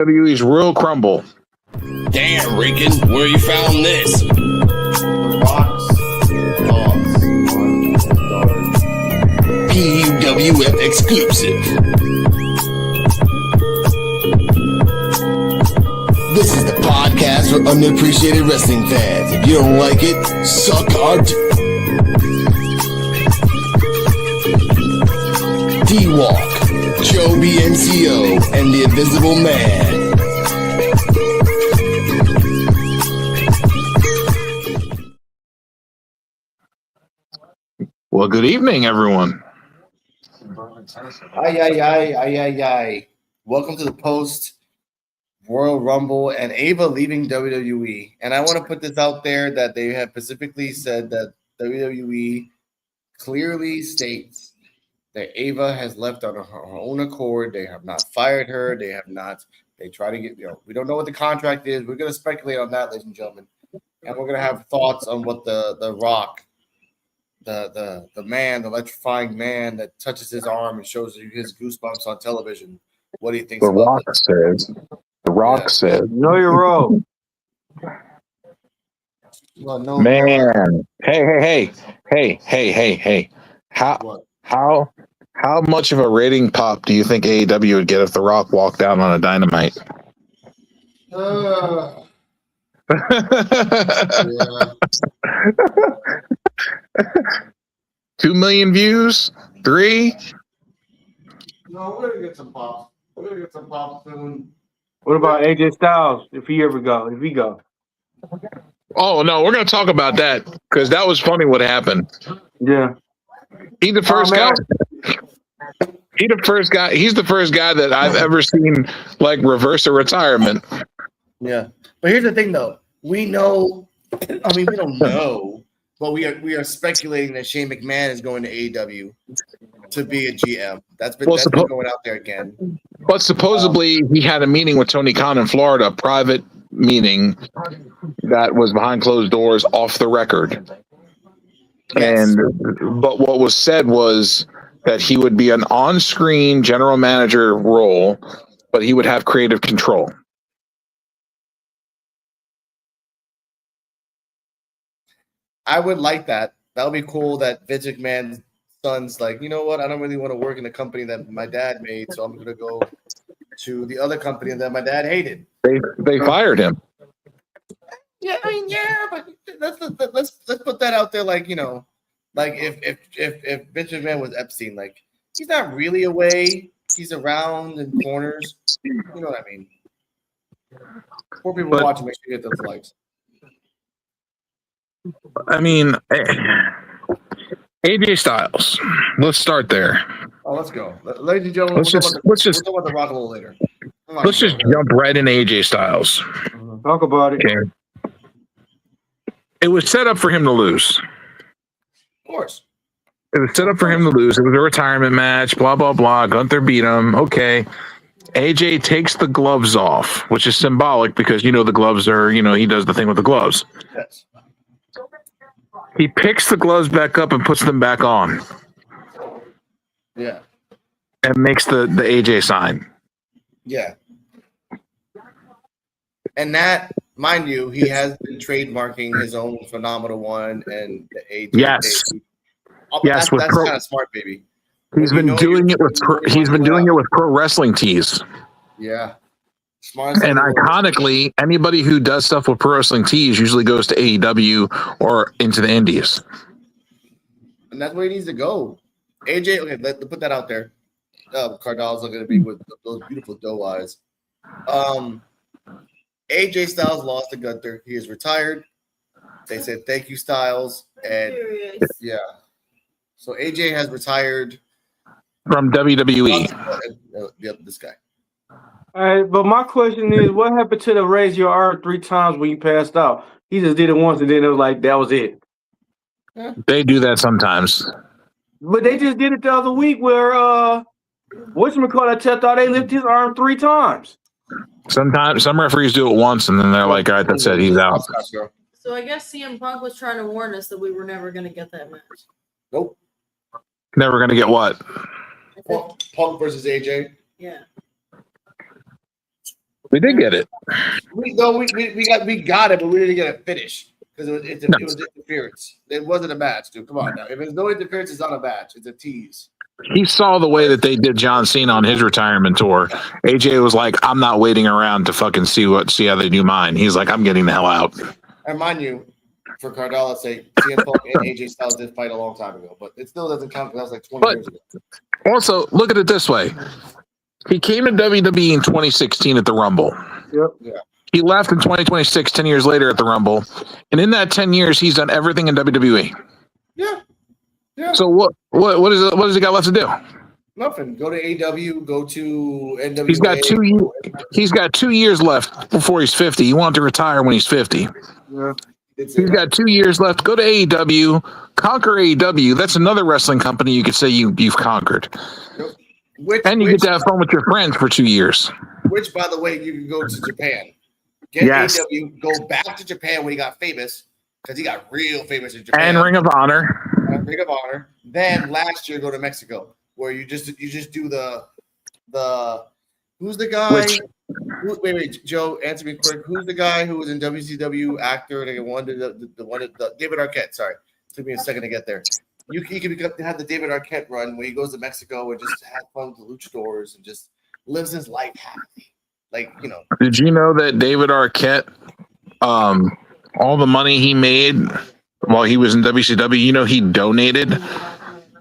WWE's Royal Crumble. Damn, Rican, where you found this? PUWF exclusive. This is the podcast for unappreciated wrestling fans. If you don't like it, suck our D-Walk, Joe BNCO, and the Invisible Man. Well, good evening, everyone. Ay. Welcome to the post Royal Rumble and Ava leaving WWE. And I want to put this out there that they have specifically said that WWE clearly states that Ava has left on her own accord. They have not fired her. They try to get, we don't know what the contract is. We're going to speculate on that, ladies and gentlemen. And we're going to have thoughts on what the Rock, the man, the electrifying man that touches his arm and shows you his goosebumps on television. What do you think? The Rock says. Know your role. Well, no, Man. Hey. How much of a rating pop do you think AEW would get if The Rock walked down on a Dynamite? Yeah. 2 million views? 3? No, we're gonna get some pop. We're gonna get some pop soon. What about AJ Styles if he go? Oh no, we're gonna talk about that because that was funny what happened. Yeah. He's the first guy. He's the first guy that I've ever seen like reverse a retirement. Yeah, but here's the thing, though. We know. I mean, we don't know, but we are speculating that Shane McMahon is going to AEW to be a GM. That's been going out there again. But supposedly he had a meeting with Tony Khan in Florida, a private meeting that was behind closed doors, off the record. Yes. But what was said was that he would be an on-screen general manager role, but he would have creative control. I would like that. That would be cool. That Vince McMahon's son's like, you know what? I don't really want to work in the company that my dad made, so I'm going to go to the other company that my dad hated. They fired him. Yeah, I mean, but let's put that out there. Like, like if Vince McMahon was Epstein, like he's not really away. He's around in corners. You know what I mean? Poor people watching. Make sure you get those likes. I mean, AJ Styles. Let's start there. Oh, let's go, ladies and gentlemen. Let's just talk about the Rock a little later. Let's just jump right into AJ Styles. Talk about it. Okay. It was set up for him to lose. Of course. It was set up for him to lose. It was a retirement match, blah, blah, blah. Gunther beat him. Okay. AJ takes the gloves off, which is symbolic because, the gloves are, he does the thing with the gloves. Yes. He picks the gloves back up and puts them back on. Yeah. And makes the AJ sign. Yeah. And that, mind you, he has been trademarking his own phenomenal one and the AJ. Yes. That's kind of smart, baby. He's been doing it with pro wrestling tees. Yeah. Smart. And iconically, anybody who does stuff with pro wrestling tees usually goes to AEW or into the Indies. And that's where he needs to go. AJ, okay, let's put that out there. Cardell's looking at me with those beautiful doe eyes. AJ Styles lost to Gunther. He is retired. They said thank you, Styles, and yeah. So AJ has retired from WWE. Yep, this guy. All right, but my question is, what happened to the raise your arm 3 times when you passed out? He just did it once, and then it was like that was it. They do that sometimes. But they just did it the other week where whatchamacallit thought they lifted his arm 3 times. Sometimes some referees do it once, and then they're like, all right, that's it, he's out. So I guess CM Punk was trying to warn us that we were never going to get that match. Nope. Never going to get what? Punk versus AJ. Yeah. We did get it. We got it, but we didn't get a finish because it was interference. It wasn't a match, dude. Come on now. If there's no interference, it's not a match. It's a tease. He saw the way that they did John Cena on his retirement tour. AJ was like, "I'm not waiting around to fucking see how they do mine." He's like, "I'm getting the hell out." And mind you, for Cardella's sake, CM Punk and AJ Styles did fight a long time ago, but it still doesn't count because that was like 20 years ago. Also, look at it this way: he came to WWE in 2016 at the Rumble. Yep. Yeah. He left in 2026, 10 years later at the Rumble, and in that 10 years, he's done everything in WWE. Yeah. Yeah. So what does he got left to do? Nothing. Go to AW. Go to NWA. He's got 2 years left before he's 50. He wanted to retire when he's 50. Yeah. He's got 2 years left. Go to AEW, conquer AEW. That's another wrestling company you could say you've conquered. And you get to have fun with your friends for 2 years. Which, by the way, you can go to Japan. Get AEW. Go back to Japan when he got famous because he got real famous in Japan. And Ring of Honor. Ring of Honor. Then last year, go to Mexico where you just do the who's the guy? Wait, Joe, answer me quick. Who's the guy who was in WCW actor and one the David Arquette? Sorry, it took me a second to get there. You can have the David Arquette run where he goes to Mexico and just have fun with the luchadors and just lives his life happily. Like, you know. Did you know that David Arquette, all the money he made while he was in WCW, he donated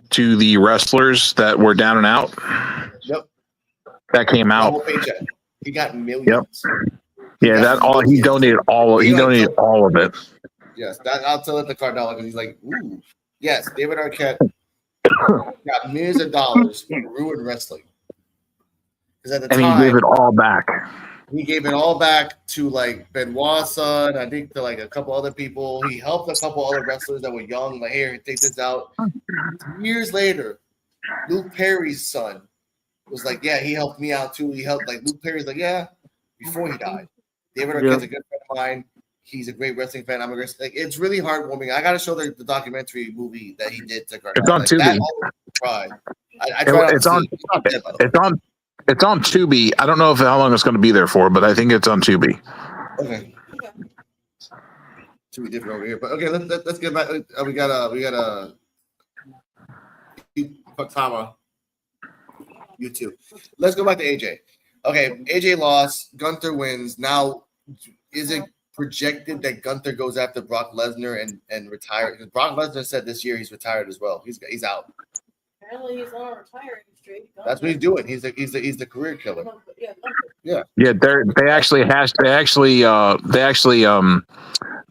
to the wrestlers that were down and out? Yep. That came out. He got millions. Yep. Yeah, he donated all of it. Yes, I'll tell it to Cardella because he's like, ooh. Yes, David Arquette got millions of dollars for ruined wrestling. Because at the time, he gave it all back. He gave it all back to like Benoit's son, I think to like a couple other people. He helped a couple other wrestlers that were young, like, here, take this out. Years later, Luke Perry's son was like, yeah, he helped me out too. He helped, like, Luke Perry's like, yeah, before he died. David Arquette's a good friend of mine. He's a great wrestling fan. I'm a great, like, it's really heartwarming. I got to show the documentary movie that he did to Cardella. It's on Tubi. It's on Tubi. I don't know how long it's going to be there for, but I think it's on Tubi. Okay. Tubi different over here, but okay. Let's get back. We got a Tama YouTube. Let's go back to AJ. Okay, AJ lost. Gunther wins. Now, is it projected that Gunther goes after Brock Lesnar and retire? Because Brock Lesnar said this year he's retired as well. He's out. Apparently, he's not retiring straight. That's what he's doing. He's the career killer. Yeah. Yeah. They actually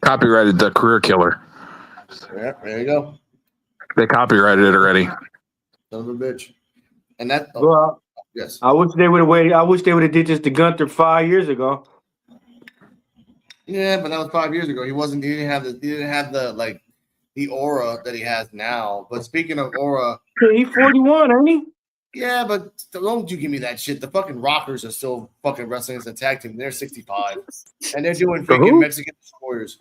copyrighted the career killer. Yeah, there you go. They copyrighted it already. Son of a bitch. And that. Well, yes. I wish they would have waited. I wish they would have did this to Gunther 5 years ago. Yeah, but that was 5 years ago. He didn't have the aura that he has now. But speaking of aura, He's 41, ain't he? yeah, but don't you give me that shit. The fucking Rockers are still fucking wrestling as a tag team. They're 65, and they're doing freaking Mexican Destroyers.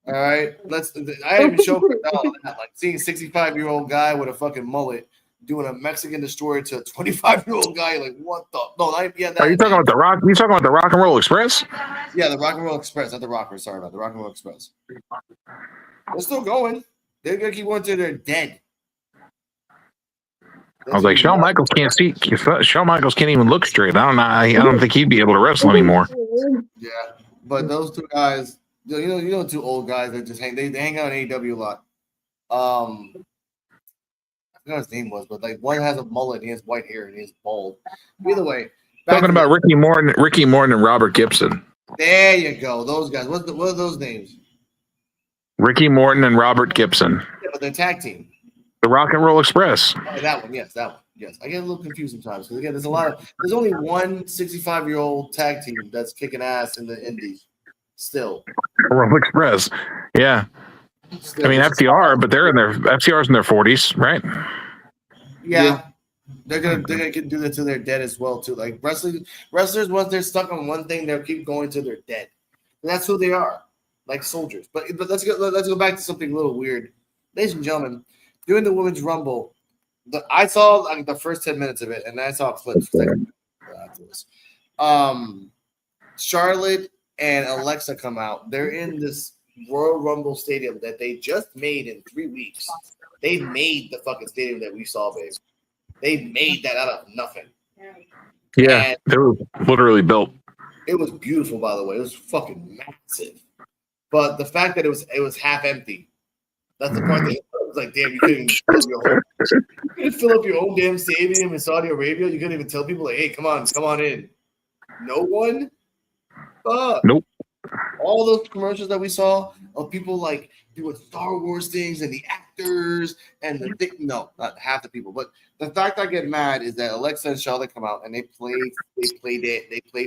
All right, I even showed that, like, seeing 65-year-old guy with a fucking mullet doing a Mexican Destroyer to a 25-year-old guy. Like, what the? No, are you talking about the Rock? You talking about the Rock and Roll Express? Yeah, the Rock and Roll Express, not the Rockers. Sorry about the Rock and Roll Express. They're still going. They're gonna keep going until they're dead. I was like, Shawn Michaels can't see. Shawn Michaels can't even look straight. I don't know. I don't think he'd be able to wrestle anymore. Yeah, but those two guys, two old guys that just hang. They hang out in AEW a lot. I forgot his name was, but like one has a mullet, and he has white hair, and he's bald. Either way, talking about Ricky Morton, and Robert Gibson. There you go. Those guys. What are those names? Ricky Morton and Robert Gibson. Yeah, but they're tag team. The Rock and Roll Express. Oh, that one. Yes. I get a little confused sometimes because again, there's only one 65-year-old tag team that's kicking ass in the indies. Still. Roll Express. Yeah. Still. I mean FTR, but FTR's in their 40s, right? Yeah. They're gonna do that till they're dead as well too. Like wrestlers, once they're stuck on one thing, they'll keep going till they're dead. And that's who they are, like soldiers. But let's go back to something a little weird, ladies and gentlemen. During the Women's Rumble, I saw like the first 10 minutes of it, and I saw clips. Charlotte and Alexa come out. They're in this Royal Rumble stadium that they just made in 3 weeks. They made the fucking stadium that we saw, babe. They made that out of nothing. Yeah, And they were literally built. it was beautiful, by the way. It was fucking massive. But the fact that it was half empty, that's the part that it was like, damn, you couldn't fill up your own damn stadium in Saudi Arabia. You couldn't even tell people like, hey, come on in. No one? Fuck. Nope. All those commercials that we saw of people like doing Star Wars things and the actors and the thing. No, not half the people. But the fact I get mad is that Alexa and Charlotte come out and they play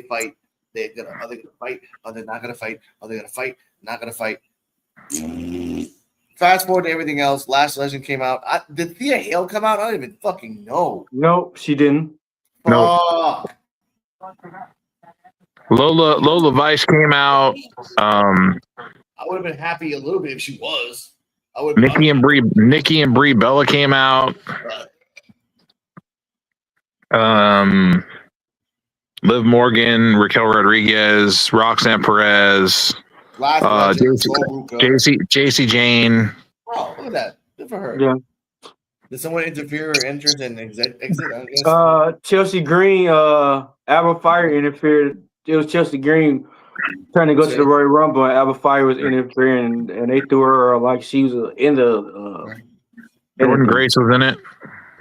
fight. Are they gonna fight? Are they not gonna fight? Are they gonna fight? Not gonna fight. Fast forward to everything else. Last Legend came out. Did Thea Hale come out? I don't even fucking know. Nope, she didn't. Fuck. Lola Vice came out. I would have been happy a little bit if she was. Nikki and Brie Bella came out. Liv Morgan, Raquel Rodriguez, Roxanne Perez, JC Jane. Oh, look at that. Good for her. Yeah. Did someone interfere or entrance and exit? I guess? Chelsea Green, Alba Fire interfered. It was Chelsea Green trying to go to the Royal Rumble, and Alba Fire was interfering, and they threw her like she was in the. Jordan Grace was in it.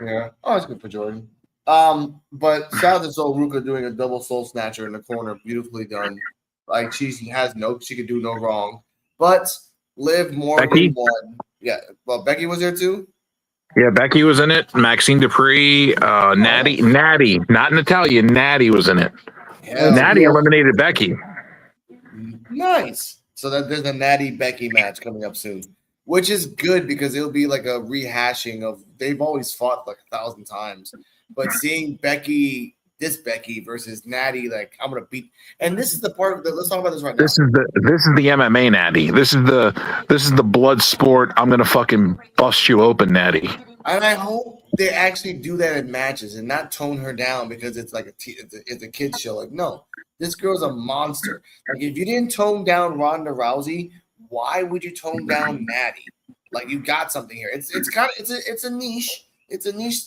Yeah. Oh, it's good for Jordan. But shout out to Soul Ruka doing a double soul snatcher in the corner, beautifully done. Like she could do no wrong. But Liv Morgan won. Yeah. Well, Becky was there too. Yeah, Becky was in it. Maxine Dupree, Natty, not Natalia. Natty was in it. Natty eliminated Becky. Nice. So that there's a Natty Becky match coming up soon, which is good because it'll be like a rehashing of they've always fought like 1,000 times, but seeing Becky versus Natty, like I'm gonna beat. And this is the part that let's talk about this right now. This is the MMA Natty. This is the blood sport. I'm gonna fucking bust you open, Natty. And I hope they actually do that in matches and not tone her down because it's like it's a kid's show. Like, no, this girl's a monster. Like, if you didn't tone down Ronda Rousey, why would you tone down Natty? Like, you got something here. It's a niche. It's a niche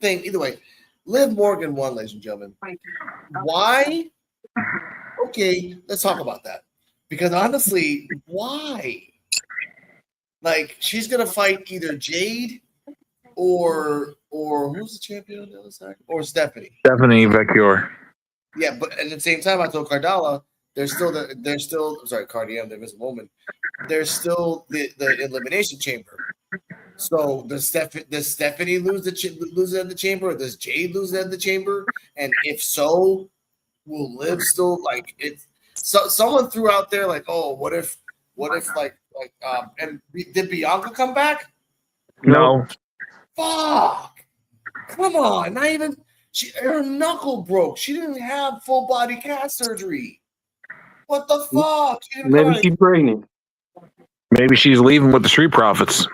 thing. Either way, Liv Morgan won, ladies and gentlemen. Why? Okay, let's talk about that. Because honestly, why? Like, she's gonna fight either Jade or who's the champion on the other side? Or Stephanie Vecchio. Yeah, but at the same time, I told Cardala, there's still Cardium, the Invisible Woman. There's still the Elimination Chamber. So does Stephanie lose lose at the chamber, or does Jade lose at the chamber? And if so, will Liv still like it? So someone threw out there like, oh, what if and did Bianca come back? No. Fuck! Come on, not even her knuckle broke. She didn't have full body cast surgery. What the fuck? Maybe she's pregnant. Maybe she's leaving with the Street Profits.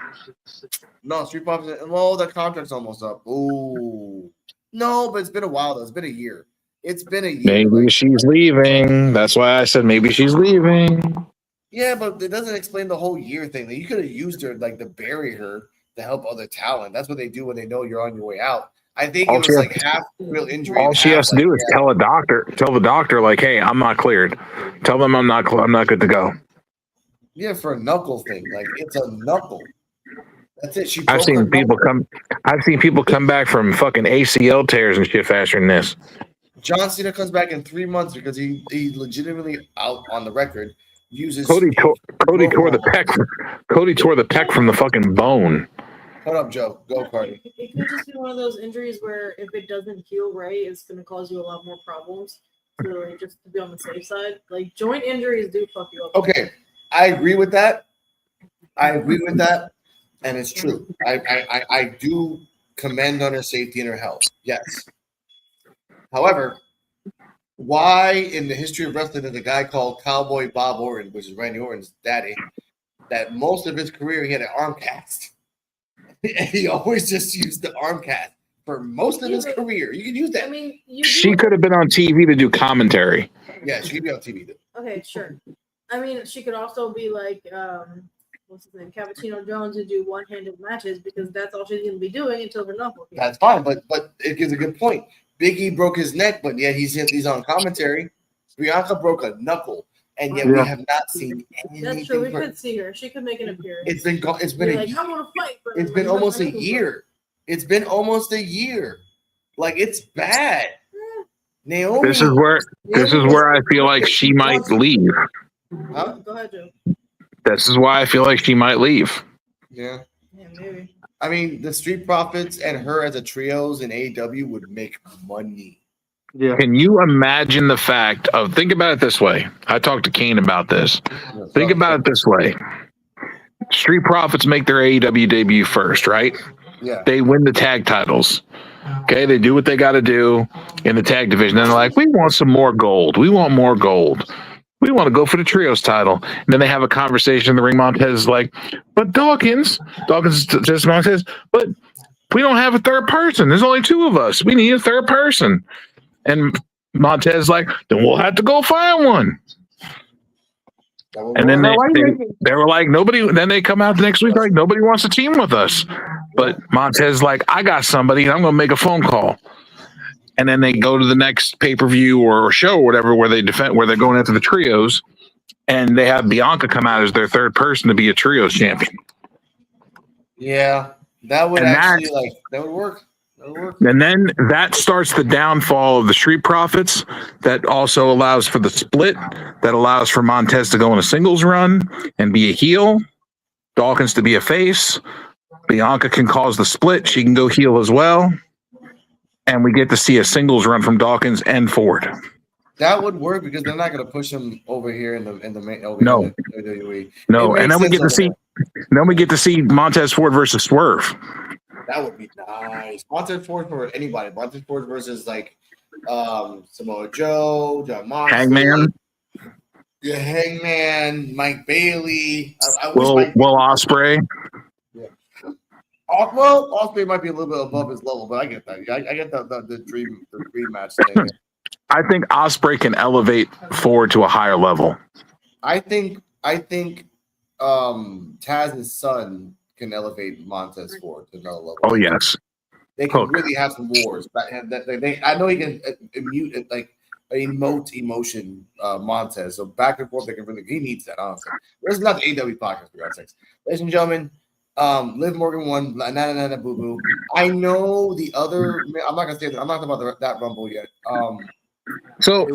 No, Street Profits. Well, the contract's almost up. Ooh, no, but it's been a while though. It's been a year. Maybe she's leaving. That's why I said maybe she's leaving. Yeah, but it doesn't explain the whole year thing. You could have used her like to bury her to help other talent. That's what they do when they know you're on your way out. I think it was like half real injury. All she has to do is tell the doctor, like, hey, I'm not cleared. Tell them I'm not good to go. Yeah, for a knuckle thing. Like, it's a knuckle. That's it. I've seen people come back from fucking ACL tears and shit faster than this. John Cena comes back in 3 months because he legitimately out on the record uses Cody tore the pec from the fucking bone. Hold up, Joe. Go, Cardi. It could just be one of those injuries where if it doesn't heal right, it's going to cause you a lot more problems. So, like, just to be on the safe side, like joint injuries do fuck you up. Okay, I agree with that. And it's true. I do commend on her safety and her health. Yes. However, why in the history of wrestling there's a guy called Cowboy Bob Orton, which is Randy Orton's daddy, that most of his career he had an arm cast. And he always just used the arm cast. for most of his career. You can use that. I mean, She could have been on TV to do commentary. Yeah, she could be on TV though. Okay, sure. I mean, she could also be like, what's his name, Cappuccino Jones, and do one-handed matches because that's all she's going to be doing until her knuckle. That's fine, but it gives a good point. Biggie broke his neck, but yet he's on commentary. Bianca broke a knuckle, and yet we have not seen anything. That's true. We could see her. She could make an appearance. It's been like, I want to fight. It's been almost a year. It's been almost a year. Like it's bad. Naomi. This is where I feel like she might leave. Huh? Go ahead, Joe. This is why I feel like she might leave. Yeah. Yeah, maybe. I mean, the Street Profits and her as a trios in AEW would make money. Yeah. Can you imagine the fact of, think about it this way. I talked to Kane about this. Think about it this way. Street Profits make their AEW debut first, right? Yeah. They win the tag titles. Okay, they do what they got to do in the tag division. And they're like, we want some more gold. We want more gold. We want to go for the trios title. And then they have a conversation in the ring. Montez is like, but Dawkins just Montez, but we don't have a third person. There's only two of us. We need a third person. And Montez is like, then we'll have to go find one. And then they were like, nobody. Then they come out the next week like, nobody wants to team with us. But Montez is like, I got somebody, and I'm going to make a phone call. And then they go to the next pay-per-view or show or whatever where they're going after the trios, and they have Bianca come out as their third person to be a trios champion. Yeah, that would that would work. That would work. And then that starts the downfall of the Street Profits. That also allows for the split. That allows for Montez to go on a singles run and be a heel. Dawkins to be a face. Bianca can cause the split. She can go heel as well. And we get to see a singles run from Dawkins and Ford. That would work because they're not going to push him over here in the main. No, in the WWE. No, and then we get to see Montez Ford versus Swerve. That would be nice. Montez Ford for anybody. Montez Ford versus like Samoa Joe, John Moxley, Hangman. Yeah, Hangman, Mike Bailey. Will Ospreay. Well, Ospreay might be a little bit above his level, but I get that. I get the dream match thing. I think Ospreay can elevate Ford to a higher level. I think Taz's son can elevate Montez Ford to another level. Oh yes, they can really have some wars. I know he can emote emotion, Montez. So back and forth, they can really. He needs that, honestly. This is not the AW podcast, for God's sakes, ladies and gentlemen. Liv Morgan won. Nana boo boo. I know the other. I'm not gonna say that. I'm not talking about that Rumble yet. So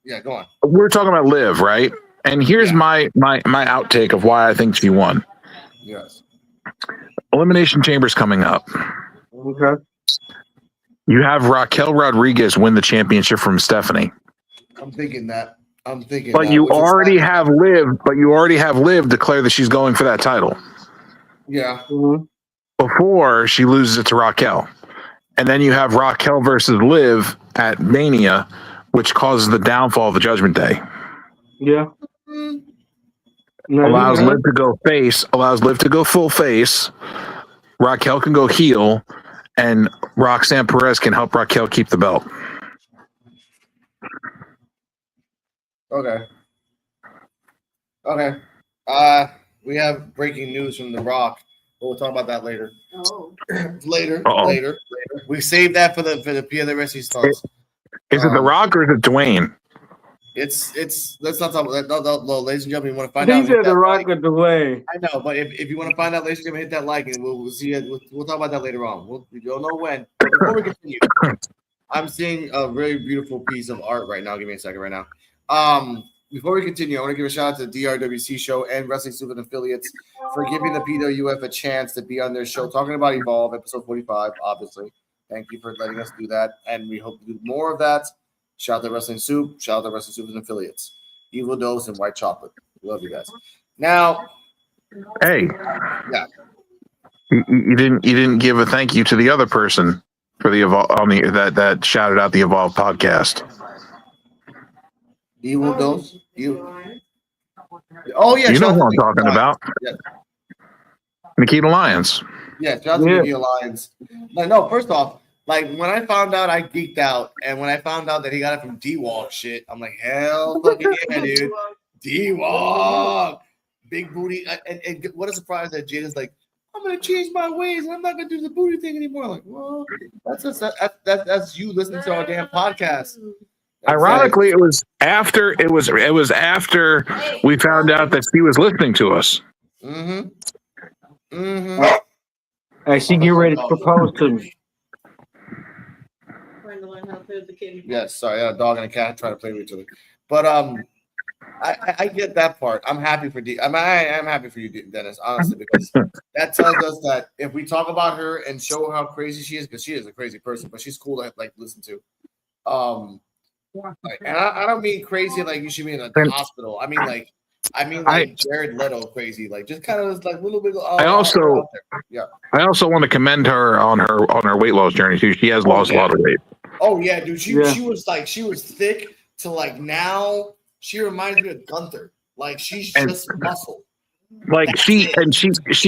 yeah, go on. We're talking about Liv, right? And here's my outtake of why I think she won. Yes. Elimination Chamber's coming up. Okay. You have Raquel Rodriguez win the championship from Stephanie. I'm thinking that. But you already have Liv. But you already have Liv declare that she's going for that title. Yeah. Mm-hmm. Before she loses it to Raquel. And then you have Raquel versus Liv at Mania, which causes the downfall of the Judgment Day. Yeah. Allows Liv to go face, allows Liv to go full face. Raquel can go heel, and Roxanne Perez can help Raquel keep the belt. Okay. We have breaking news from The Rock. We'll talk about that later. Oh. Later. We saved that for the Pierre Wrestling Stars. Is it The Rock or is it Dwayne? It's let's not talk about that. No, ladies and gentlemen, you want to find out. He said The Rock or Dwayne. I know, but if you want to find out, ladies and gentlemen, hit that like and we'll see it. We'll talk about that later on. We don't know when. But before we continue, I'm seeing a very beautiful piece of art right now. Give me a second right now. Before we continue, I want to give a shout out to the DRWC show and Wrestling Super affiliates for giving the PWF a chance to be on their show, talking about Evolve, episode 45, obviously. Thank you for letting us do that, and we hope to do more of that. Shout out to Wrestling Soup. Shout out to Wrestling Soup and affiliates. Evil Dose and White Chocolate. Love you guys. Now, hey, yeah, you didn't give a thank you to the other person for the Evolve that shouted out the Evolve podcast. Evil Dose. Oh yeah, you know who I'm talking about. Yeah. Nikita Lyons. Yeah, shout out to Nikita Lyons. No, first off, Like when I found out, I geeked out, and when I found out that he got it from D-Walk shit, I'm like, hell fucking yeah, dude. D-Walk, big booty, and what a surprise that Jada's like, I'm gonna change my ways. I'm not gonna do the booty thing anymore. I'm like, well, that's you listening to our damn podcast. Ironically, it was after we found out that she was listening to us. Mm-hmm. Hey, she get ready to propose to me. Trying to learn how to play with the kid. Yes, sorry, a dog and a cat trying to play with each other. But I get that part. I'm happy for I am happy for you, Dennis, honestly, because that tells us that if we talk about her and show her how crazy she is, because she is a crazy person, but she's cool to like listen to. And I don't mean crazy like you should be in a hospital. I mean like Jared Leto crazy, like just kind of like a little bit. I also want to commend her on her weight loss journey too. She has lost a lot of weight. Oh yeah, dude. She was thick to like now. She reminds me of Gunther. Like she's just muscle. Like she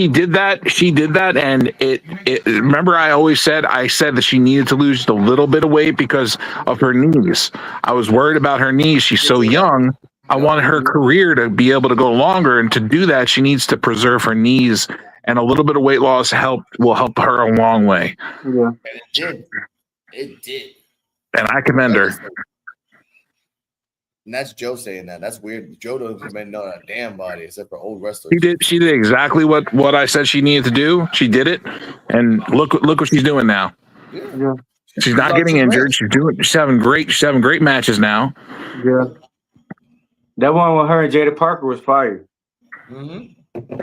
did that, and it. Remember, I said that she needed to lose just a little bit of weight because of her knees. I was worried about her knees. She's so young. I wanted her career to be able to go longer, and to do that, she needs to preserve her knees. And a little bit of weight loss will help her a long way. Yeah, and it did. And I commend her. And that's Joe saying that. That's weird. Joe doesn't even know a damn body except for old wrestlers. She did exactly what I said she needed to do. She did it, and look what she's doing now. Yeah. She's not getting injured. She's having great matches now. Yeah. That one with her and Jada Parker was fire. Mm-hmm.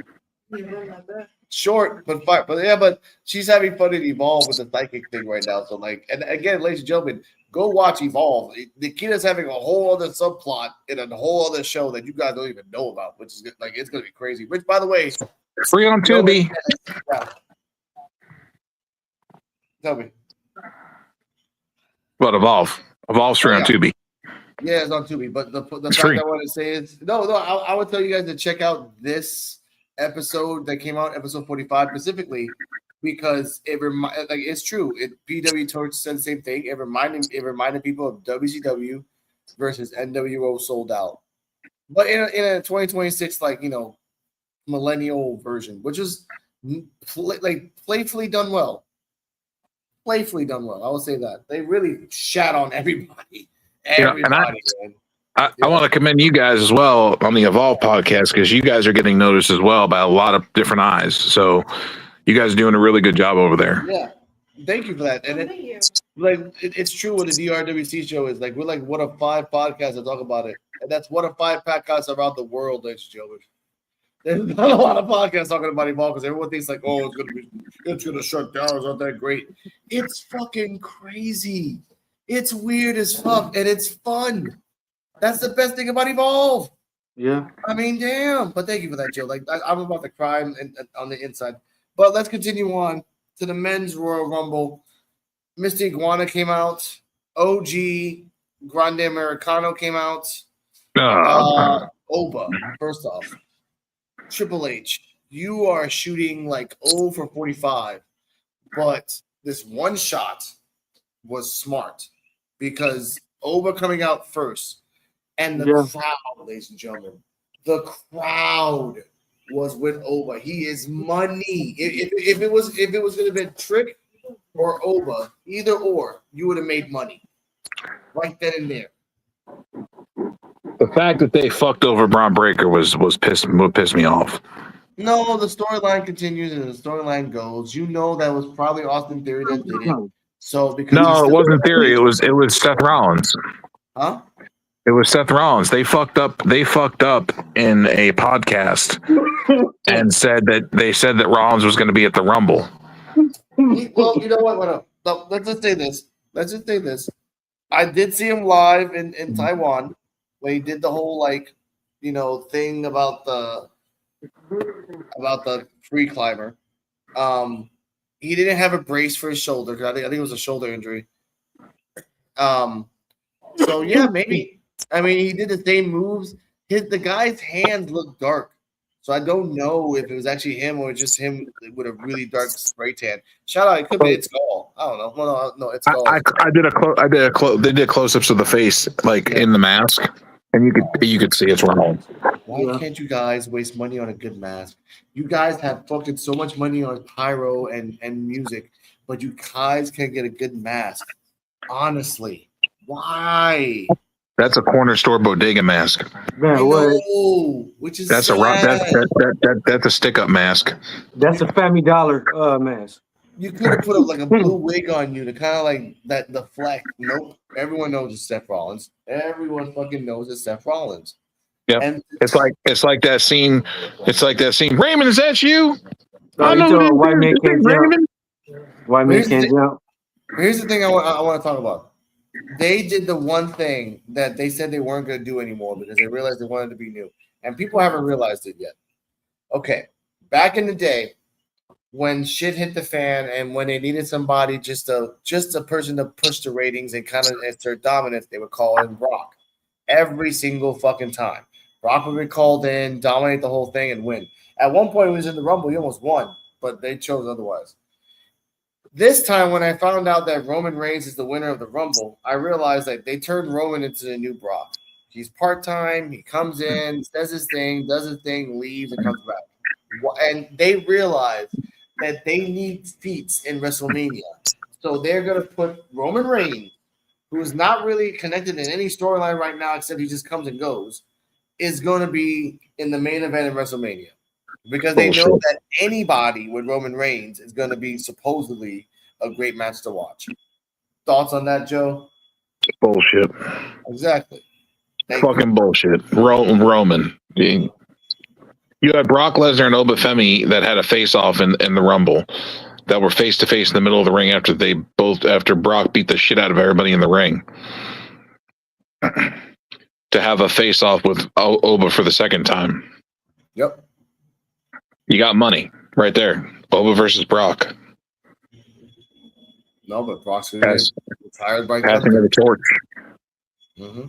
Short, but fire. But she's having fun at Evolve with the psychic thing right now. So like, and again, ladies and gentlemen, go watch Evolve. Nikita's having a whole other subplot in a whole other show that you guys don't even know about, which is like it's gonna be crazy. Which, by the way, free on Tubi. Yeah. Tell me. What Evolve? Evolve's free on Tubi. Yeah, it's on Tubi. But the fact free. I want to say is I would tell you guys to check out this episode that came out, episode 45 specifically, because it's true. PW Torch said the same thing. It reminded people of WCW versus NWO Sold Out, but in a 2026 millennial version, which is playfully done well. Playfully done well. I will say that they really shat on everybody. I want to commend you guys as well on the Evolve podcast, because you guys are getting noticed as well by a lot of different eyes. So you guys are doing a really good job over there. Yeah. Thank you for that. And it's true what the DRWC show is. Like, we're like one of 5 podcasts that talk about it. And that's one of 5 podcasts around the world, ladies and gentlemen. There's not a lot of podcasts talking about Evolve because everyone thinks like, oh, it's gonna shut down. It's not that great. It's fucking crazy. It's weird as fuck, and it's fun. That's the best thing about Evolve. Yeah. I mean, damn. But thank you for that, Joe. Like, I'm about to cry on the inside. But let's continue on to the men's Royal Rumble. Mr. Iguana came out. OG Grande Americano came out. Oba, first off. Triple H, you are shooting like 0 for 45. But this one shot was smart because Oba coming out first. And the crowd, ladies and gentlemen, the crowd was with Oba. He is money. If it was going to be Trick or Oba, either or, you would have made money right then and there. The fact that they fucked over Braun Breaker was pissed me off. No, the storyline continues and the storyline goes. You know that was probably Austin Theory that did it. So because it wasn't Theory. It was Seth Rollins. Huh? It was Seth Rollins. They fucked up in a podcast and said that Rollins was going to be at the Rumble. Well, you know what? No, let's just say this. I did see him live in Taiwan when he did the whole thing about the free climber. He didn't have a brace for his shoulder because I think it was a shoulder injury. So yeah, maybe. I mean, he did the same moves. The guy's hands look dark, so I don't know if it was actually him or just him with a really dark spray tan. Shout out, it could be it's all. I don't know. Well, no, it's I, called. I did they did close-ups of the face, like in the mask, and you could see it's wrong. Why can't you guys waste money on a good mask? You guys have fucking so much money on pyro and music, but you guys can't get a good mask. Honestly, why? That's a corner store bodega mask. Man, I what? know, which is That's sad. that's a stick-up mask. That's a Family Dollar mask. You could have put like a blue wig on you to kind of like that deflect. Nope. Everyone knows it's Seth Rollins. Everyone fucking knows it's Seth Rollins. Yeah, And it's like that scene. It's like that scene. Raymond, is that you? Oh, you told white man can't jump. Raymond. White man can't jump. Here's the thing I want to talk about. They did the one thing that they said they weren't going to do anymore because they realized they wanted to be new. And people haven't realized it yet. Okay. Back in the day, when shit hit the fan and when they needed somebody, just a person to push the ratings and kind of assert dominance, they would call in Brock. Every single fucking time. Brock would get called in, dominate the whole thing, and win. At one point, he was in the Rumble. He almost won, but they chose otherwise. This time, when I found out that Roman Reigns is the winner of the Rumble, I realized that they turned Roman into the new Brock. He's part-time. He comes in, says his thing, does his thing, leaves, and comes back. And they realize that they need feats in WrestleMania. So they're going to put Roman Reigns, who is not really connected in any storyline right now except he just comes and goes, is going to be in the main event in WrestleMania. Because they know that anybody with Roman Reigns is going to be supposedly a great match to watch. Thoughts on that, Joe? Bullshit. Exactly. Fucking bullshit. Roman. You had Brock Lesnar and Obafemi that had a face-off in the Rumble that were face-to-face in the middle of the ring after Brock beat the shit out of everybody in the ring. To have a face-off with Oba for the second time. Yep. You got money right there. Oba versus Brock. No, but Brock's retired by passing of the torch. Mm-hmm.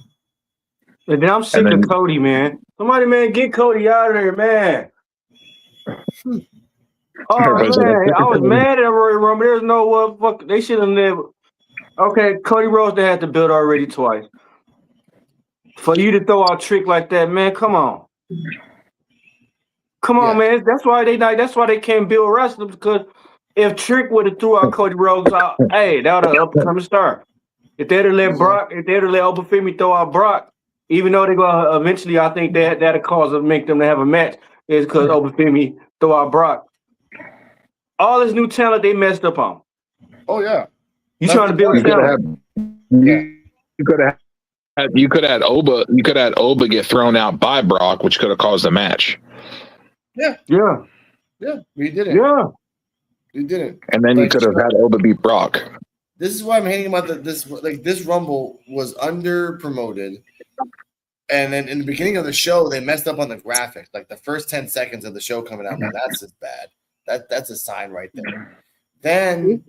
And then I'm sick of Cody, man. Somebody, man, get Cody out of here, man. Oh, man, I was mad at Royal Rumble. There's no fuck. They should have never. Okay, Cody Rhodes, they had to build already twice. For you to throw out a trick like that, man, come on. Come on, man. That's why they can't build wrestlers, because if Trick would have threw out Cody Rhodes out, hey, that would have up become a star. If they'd have let Obafemi throw out Brock, even though they're gonna eventually, I think that'll cause them, make them to have a match, is because Obafemi throw out Brock. All this new talent they messed up on. Oh yeah. You trying to build talent? You could have had Oba get thrown out by Brock, which could have caused a match. Yeah. We did it. Yeah. We did it. And then you could have had Oba beat Brock. This is why I'm hating about this Rumble was under promoted. And then in the beginning of the show, they messed up on the graphics. Like the first 10 seconds of the show coming out, that's just bad. That's a sign right there. Then,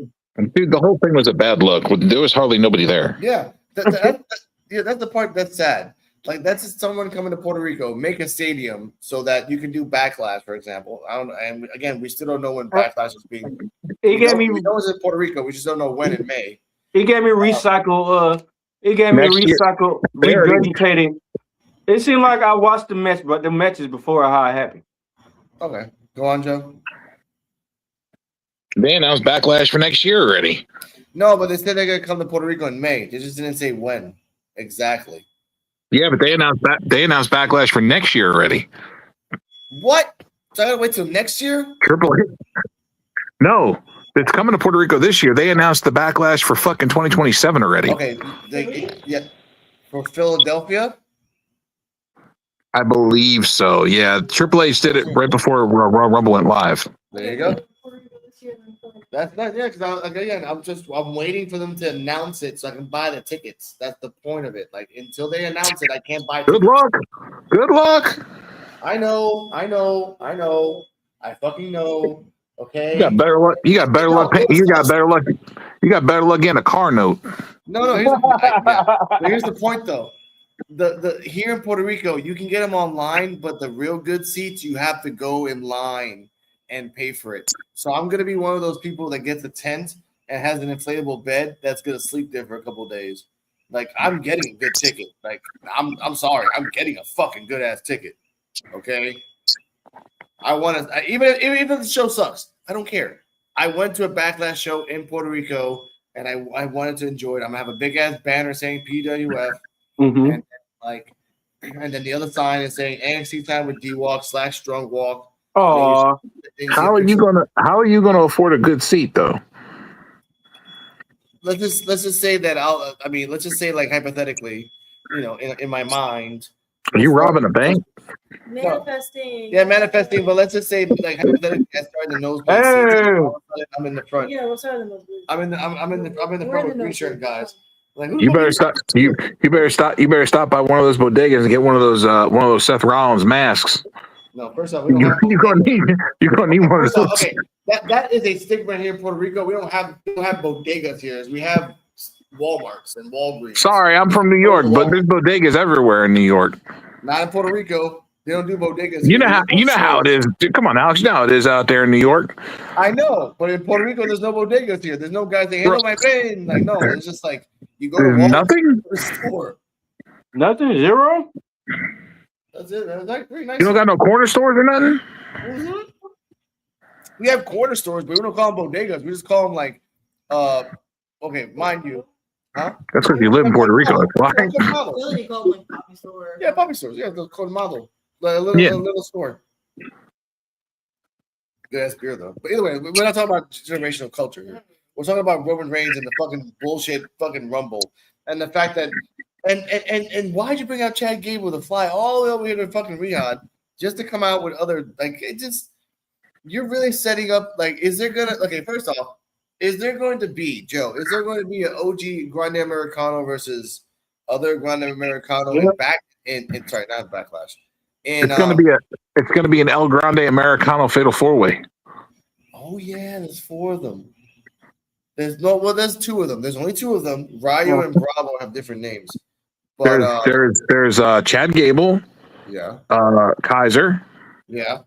dude, the whole thing was a bad look. There was hardly nobody there. Yeah, that's the part that's sad. Like, that's just someone coming to Puerto Rico, make a stadium so that you can do Backlash, for example. I don't know. And again, we still don't know when Backlash is being. We know it's in Puerto Rico. We just don't know when in May. It gave me recycle. Regurgitating. It seemed like I watched the match, but the matches before how it happened. Okay, go on, Joe. They announced Backlash for next year already. No, but they said they're gonna come to Puerto Rico in May. They just didn't say when exactly. Yeah, but they announced Backlash for next year already. What? So I gotta wait till next year? Triple H. No, it's coming to Puerto Rico this year. They announced the Backlash for fucking 2027 already. Okay, for Philadelphia. I believe so. Yeah, Triple H did it right before Royal Rumble went live. There you go. That's not because I'm waiting for them to announce it so I can buy the tickets. That's the point of it. Like, until they announce it, I can't buy tickets. Good luck. I know. I fucking know. Okay. You got better luck. You got better luck getting a car note. No. Here's the point though. The here in Puerto Rico, you can get them online, but the real good seats, you have to go in line and pay for it. So I'm gonna be one of those people that gets a tent and has an inflatable bed that's gonna sleep there for a couple of days. Like I'm getting a good ticket. Like I'm sorry, I'm getting a fucking good ass ticket. Okay, I want to even if the show sucks, I don't care. I went to a Backlash show in Puerto Rico, and I wanted to enjoy it. I'm gonna have a big ass banner saying PWF, and then the other sign is saying NXT time with D-Walk / Strong Walk. Oh, How are you gonna afford a good seat though? Let's just say that let's just say like hypothetically, in my mind. Are you robbing a bank? Manifesting. Yeah, manifesting. But let's just say like hypothetically, I started the nosebleed seats. All of a sudden, I'm in the front. Yeah, what's that in the nosebleed? I'm in the front with green shirt guys. Like, You better stop. You better stop. You better stop by one of those bodegas and get one of those Seth Rollins masks. No, first off, we don't have. You're gonna need one of First off, those. okay, that is a stigma here in Puerto Rico. We don't have bodegas here. We have Walmarts and Walgreens. Sorry, I'm from New York, but there's bodegas everywhere in New York. Not in Puerto Rico. They don't do bodegas. You know how it is. Dude, come on, Alex. You know how it is out there in New York. I know, but in Puerto Rico, there's no bodegas here. There's no guys saying, "Hello, my friend." Like, no, it's just like you go to There's Walmart, nothing. to the store. nothing, zero. That's it. That's like very nice. You don't got no corner stores or nothing. Mhm. We have corner stores, but we don't call them bodegas. We just call them like, okay, mind you, huh? That's because you live in Puerto Rico. That's why. Really, you call it like poppy store. Yeah, poppy stores. Yeah, the colmado, like a little store. Good ass beer though. But either way, we're not talking about generational culture here. We're talking about Roman Reigns and the fucking bullshit fucking Rumble, and the fact that and why'd you bring out Chad Gable to fly all the way over here to fucking Riyadh just to come out with other like it just you're really setting up like is there gonna first off is there going to be Joe is there going to be an OG Grande Americano versus other Grande Americano back in sorry not Backlash and It's gonna be an El Grande Americano Fatal 4-Way. Oh yeah, there's 4 of them. There's two of them. There's only 2 of them. Rayo and Bravo have different names. But There's Chad Gable, yeah, Kaiser, yeah,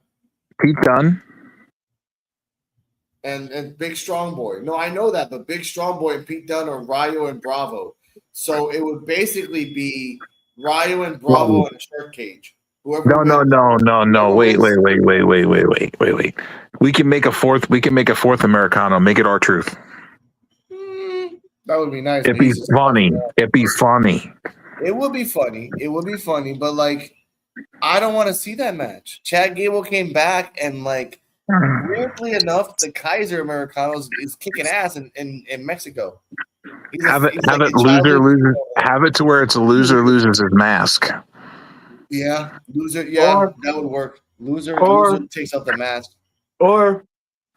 Pete Dunne, and Big Strong Boy. No, I know that, but Big Strong Boy and Pete Dunne are Rayo and Bravo. So it would basically be Rayo and Bravo in a shark cage. No. Wait. We can make a fourth Americano. Make it our truth. That would be nice. It'd be funny. It'd be funny. It would be funny. It would be funny, but like, I don't want to see that match. Chad Gable came back, and like, weirdly enough, the Kaiser Americanos is kicking ass in Mexico. Have it to where it's a loser loses his mask. Yeah, loser. Yeah, that would work. Loser takes off the mask. Or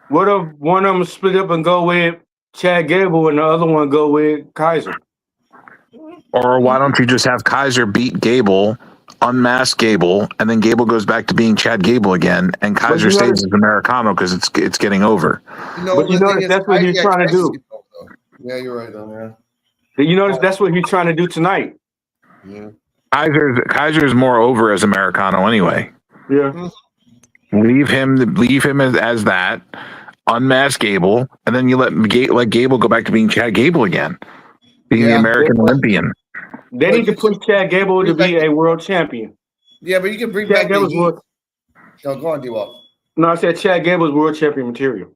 what if one of them split up and go with Chad Gable and the other one go with Kaiser? Or why don't you just have Kaiser beat Gable, unmask Gable, and then Gable goes back to being Chad Gable again, and Kaiser stays as Americano because it's getting over. That's what he's trying to do. Yeah, you're right though, man. You notice that's what he's trying to do tonight. Yeah. Kaiser's more over as Americano anyway. Yeah. Leave him as that, unmask Gable, and then you let Gable go back to being Chad Gable again, being the American Olympian. They need to push Chad Gable to be a world champion. Yeah, but you can bring back the Heat. No, go on, D-Walk. No, I said Chad Gable's world champion material.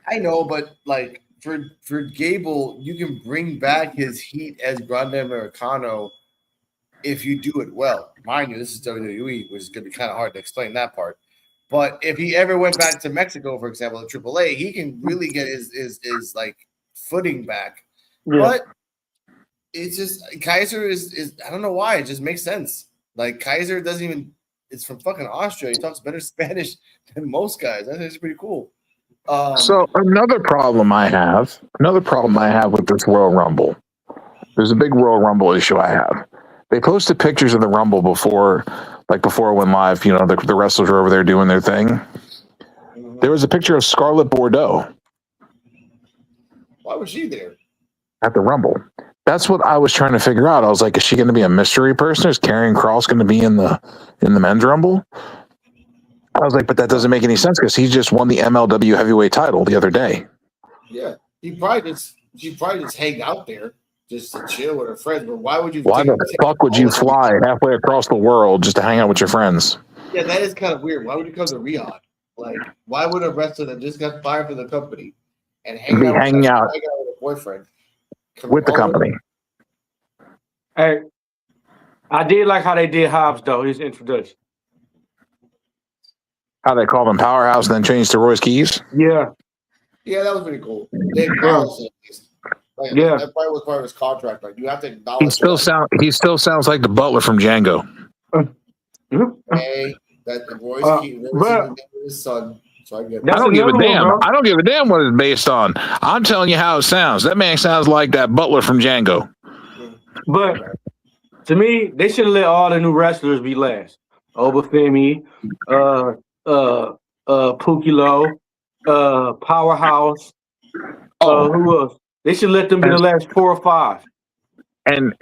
I know, but like for Gable, you can bring back his heat as Grande Americano if you do it well. Mind you, this is WWE, which is going to be kind of hard to explain that part. But if he ever went back to Mexico, for example, at AAA, he can really get his like footing back. Yeah. But it's just Kaiser is I don't know why, it just makes sense. Like Kaiser doesn't even it's from fucking Austria. He talks better Spanish than most guys. That's actually pretty cool. So another problem I have with this Royal Rumble. There's a big Royal Rumble issue I have. They posted pictures of the Rumble before it went live. You know, the wrestlers were over there doing their thing. There was a picture of Scarlett Bordeaux. Why was she there? At the Rumble. That's what I was trying to figure out. I was like, is she going to be a mystery person? Is Karrion Kross going to be in the men's Rumble? I was like, but that doesn't make any sense because he just won the MLW heavyweight title the other day. Yeah. She probably just hang out there just to chill with her friends. But why would you? Why the fuck would you fly halfway across the world just to hang out with your friends? Yeah, that is kind of weird. Why would you come to Riyadh? Like, why would a wrestler that just got fired from the company and hang out with a boyfriend with the company? Hey, I did like how they did Hobbs though. His introduction. How they called him Powerhouse and then changed to Royce Keys? Yeah. Yeah, that was pretty cool. They acknowledged it. Like, yeah. That probably was part of his contract. Like, you have to acknowledge he still sounds like the butler from Django. Hey, that Royce Keys is his son. So I get I don't give a damn. I don't give a damn what it's based on. I'm telling you how it sounds. That man sounds like that butler from Django. But to me, they should have let all the new wrestlers be last. Obafemi, Pukilo, Powerhouse. Who else? They should let them be the last 4 or 5. And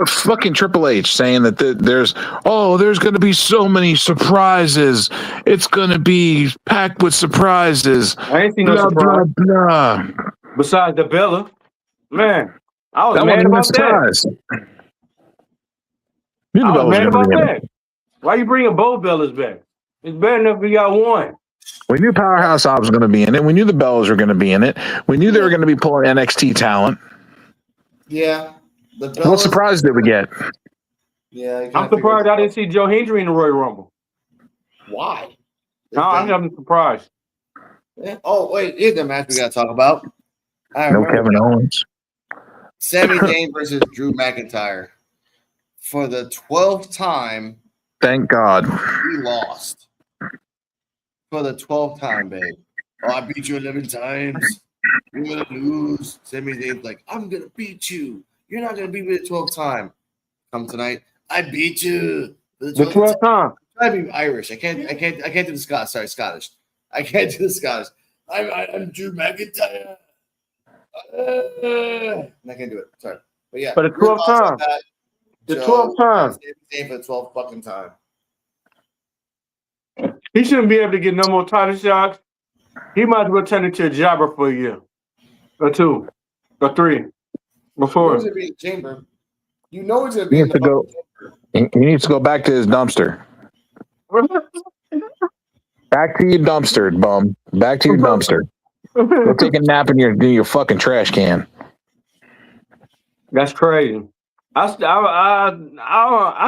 fucking Triple H saying that there's going to be so many surprises. It's going to be packed with surprises. I ain't seen no surprise. Blah, blah. Besides the Bella, man, I was mad about that. I was mad about that. Why you bringing both Bellas back? It's better enough we got one. We knew Powerhouse Hobbs was going to be in it. We knew the Bellas were going to be in it. We knew they were going to be pulling NXT talent. Yeah. What surprise did we get? Yeah, I'm surprised I didn't see Joe Hendry in the Royal Rumble. Why? No, I'm surprised. Yeah. Oh, wait, here's the match we got to talk about. No Kevin Owens. Sami Zayn versus Drew McIntyre. For the 12th time. Thank God. He lost. For the 12th time, babe. Oh, I beat you 11 times. You're going to lose. Sami Zayn's like, I'm going to beat you. You're not going to beat me the 12th time. Come tonight. I beat you. The 12th time. I'm trying to be Irish. I can't do the Scottish. Sorry, Scottish. I can't do the Scottish. I'm Drew McIntyre. I can't do it. Sorry. But yeah. For the 12th time. The 12th time. Same for the 12th fucking time. He shouldn't be able to get no more title shots. He might as well turn into a jobber for a year. Or 2. Or 3. Or 4. He's going to be in the chamber. You know he's going to be in the chamber. He needs to go back to his dumpster. Back to your dumpster, bum. Back to your dumpster. Go take a nap in your fucking trash can. That's crazy. I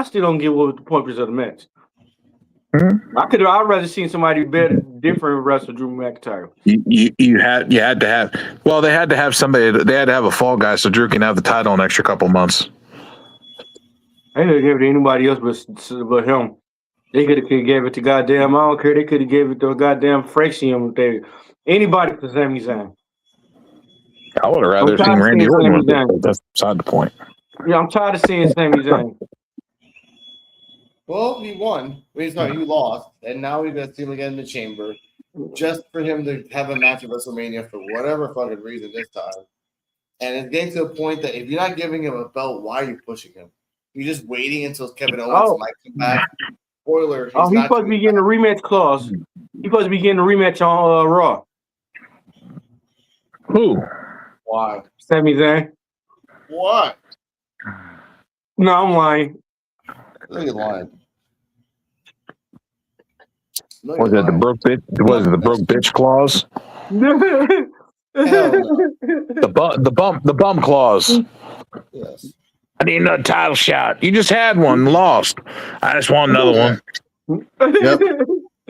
still don't get what the point is of the match. Mm-hmm. I'd rather seen somebody better, different wrestle Drew McIntyre. You had to have. Well, they had to have somebody. They had to have a fall guy so Drew can have the title an extra couple months. They could have given it to anybody else but him. They could have gave it to goddamn. I don't care. They could have gave it to a goddamn Fraxium. Anybody for Sami Zayn. I would have rather seen Randy Orton. That's beside the point. Yeah, I'm tired of seeing Sami Zayn. Well, he won. He lost, and now we're gonna see him again in the chamber, just for him to have a match at WrestleMania for whatever fucking reason this time. And it's getting to a point that if you're not giving him a belt, why are you pushing him? You're just waiting until Kevin Owens might come back. Spoiler. He's supposed to be getting a rematch clause. He's supposed to be getting a rematch on Raw. Who? Why? Sami Zayn. What? No, I'm lying. Look at lying. Was it the broke bitch? Was it the broke bitch clause? No. The bum clause. Yes. I need another title shot. You just had one, lost. I just want another one. Yep.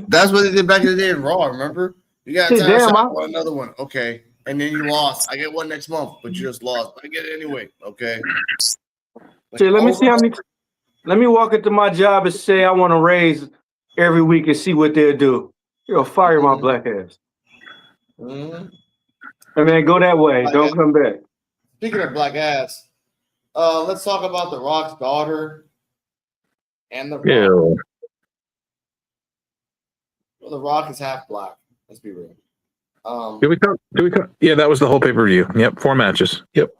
That's what they did back in the day in Raw. Remember? You got a title shot, I want another one. Okay. And then you lost. I get one next month, but you just lost. I get it anyway. Okay. See, let me see how many. Let me walk into my job and say I want to raise every week and see what they'll do. You'll fire my black ass. Mm-hmm. And then go that way. Black Don't ass. come back. Speaking of black ass, let's talk about The Rock's daughter and The Rock. Ew. Well, The Rock is half black. Let's be real. Did we talk? Yeah, that was the whole pay-per-view. Yep, 4 matches. Yep.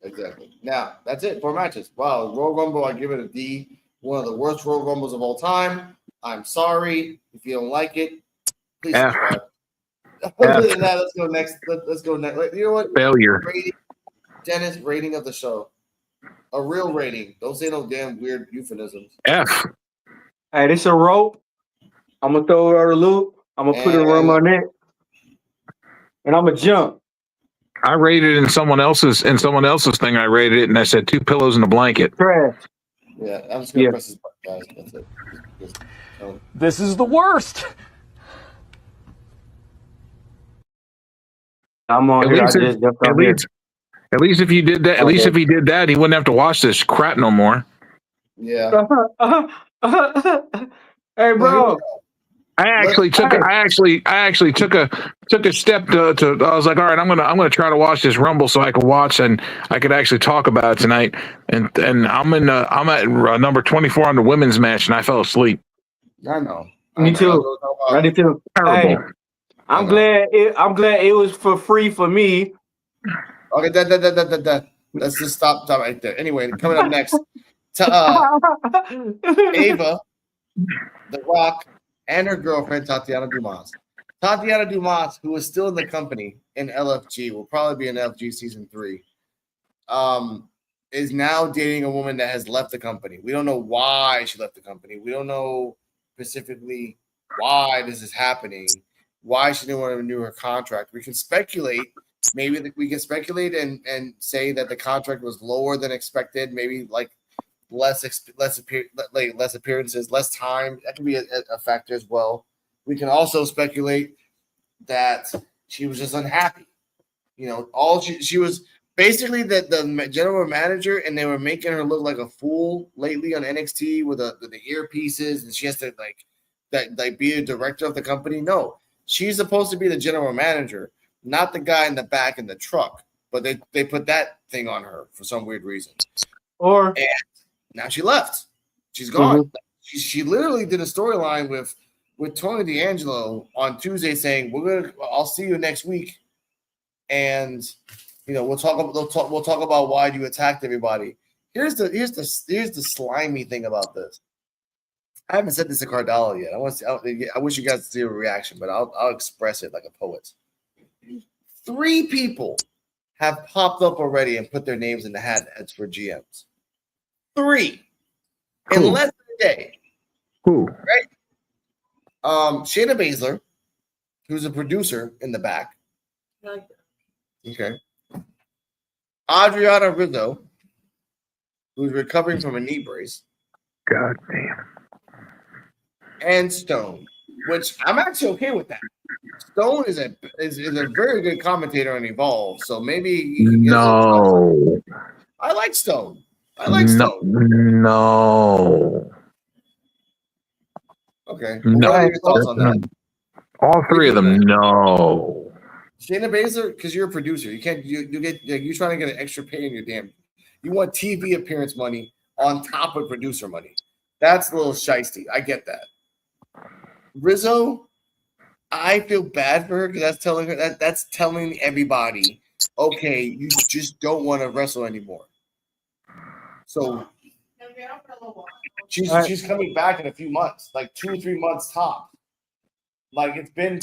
Exactly. Now, that's it. 4 matches. Wow, Royal Rumble, I give it a D. One of the worst Royal Rumbles of all time. I'm sorry. If you don't like it, please subscribe. Other than that, let's go next. Let's go next. You know what? Failure. Rating, Dennis, rating of the show. A real rating. Don't say no damn weird euphemisms. F. Hey, this a rope. I'm gonna throw it on the loop. I'm gonna put it around my neck, and I'm gonna jump. I rated it in someone else's thing. I rated it, and I said 2 pillows and a blanket. Trash. Yeah, I'm just gonna press this button, guys. That's it. This is the worst. I'm on here. I just jumped on here. At least if you did that, if he did that, he wouldn't have to watch this crap no more. Yeah. Hey, bro. I actually took a step to I was like, all right, I'm gonna try to watch this Rumble so I could watch and I could actually talk about it tonight. And I'm at number 24 on the women's match and I fell asleep. I know. Me too. I did too. Hey, I'm glad it was for free for me. Okay, let's just stop right there. Anyway, coming up next, Ava, The Rock, and her girlfriend Tatiana Dumas. Tatiana Dumas, who is still in the company in LFG, will probably be in LFG season 3. Is now dating a woman that has left the company. We don't know why she left the company. We don't know specifically why this is happening. Why she didn't want to renew her contract. We can speculate. Maybe we can speculate and say that the contract was lower than expected. Maybe like less appearances, less time. That could be a factor as well. We can also speculate that she was just unhappy. You know, she was basically the general manager, and they were making her look like a fool lately on NXT with the earpieces, and she has to be a director of the company. No, she's supposed to be the general manager, not the guy in the back in the truck. But they put that thing on her for some weird reason. And now she left. She's gone. Mm-hmm. She literally did a storyline with Tony D'Angelo on Tuesday saying, I'll see you next week. And you know, we'll talk about why you attacked everybody. Here's the slimy thing about this. I haven't said this to Cardallo yet. I wish you guys could see a reaction, but I'll express it like a poet. 3 people have popped up already and put their names in the hats for GMs. 3 in less than a day. Who? Right? Shayna Baszler, who's a producer in the back. Okay. Adriana Rizzo, who's recovering from a knee brace. God damn. And Stone, which I'm actually okay with that. Stone is a very good commentator on Evolve, so maybe no. I like Stone. Stone. No. Okay. No. What are your thoughts on that? All 3 of them, no. Shayna Baszler, because you're a producer, you can't. You're trying to get an extra pay in your damn. You want TV appearance money on top of producer money. That's a little shiesty. I get that. Rizzo, I feel bad for her because that's telling everybody, okay, you just don't want to wrestle anymore. So she's coming back in a few months, like 2 or 3 months top. Like it's been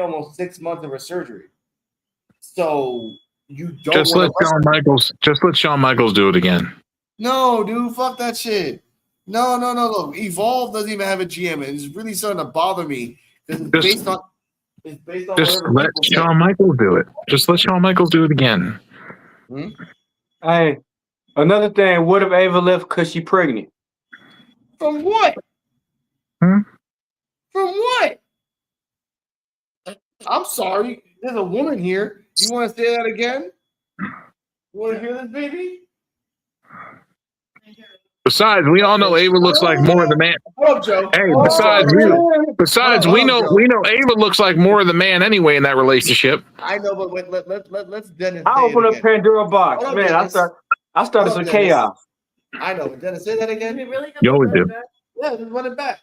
almost 6 months of her surgery. So you don't just let Shawn Michaels do it again. No, dude, fuck that shit. No. Look, Evolve doesn't even have a GM, and it's really starting to bother me because it's based on. Just let Shawn Michaels do it. Just let Shawn Michaels do it again. Hey, another thing. What if Ava left because she's pregnant? From what? From what? I'm sorry. There's a woman here. You want to say that again? You want to hear this, baby? Besides, we all know Ava looks like more of the man. Hold up, Joe. Hey, besides, we know Ava looks like more of the man anyway in that relationship. I know, but wait, let's Dennis. I open up Pandora box, man. Dennis. I started some chaos. I know, but Dennis, say that again. You always do. Yeah, just run it back.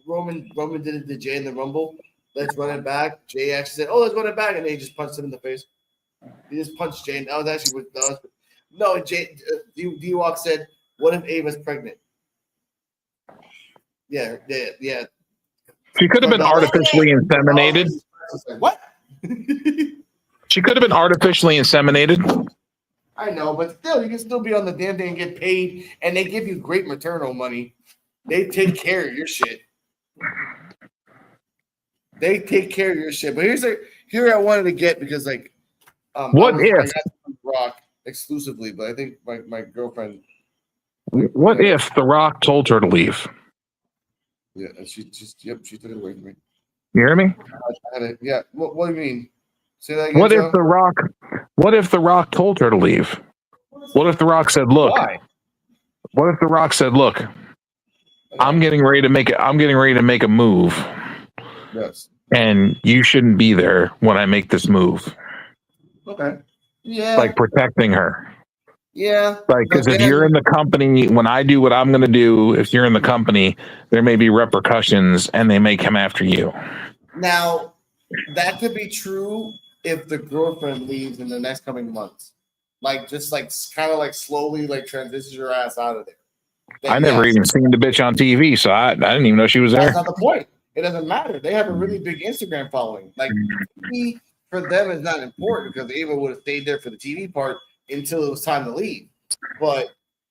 Roman did it to Jay in the Rumble. Let's run it back. Jay actually said, "Oh, let's run it back," and then he just punched him in the face. He just punched Jay. That was actually no. Jay D-Walk said, "What if Ava's pregnant?" Yeah. She could have been artificially inseminated. What? She could have been artificially inseminated. I know, but still, you can still be on the damn thing and get paid, and they give you great maternal money. They take care of your shit. They take care of your shit. But here I wanted to get because I got Rock exclusively, but I think my girlfriend. What if The Rock told her to leave? Yeah, and she took it away from me. You hear me? Yeah. What do you mean? Say that again. What if The Rock told her to leave? What if The Rock said, "Look"? Why? What if The Rock said, "Look, I'm getting ready to make a move. Yes. And you shouldn't be there when I make this move." Okay. Yeah. Like protecting her. Yeah. Like, because if you're in the company, when I do what I'm going to do, if you're in the company, there may be repercussions and they may come after you. Now, that could be true if the girlfriend leaves in the next coming months. Like, just like kind of like slowly like transitions your ass out of there. Then, I never even seen the bitch on TV, so I didn't even know she was there. That's not the point. It doesn't matter. They have a really big Instagram following. Like, TV for them is not important because Ava would have stayed there for the TV part until it was time to leave. But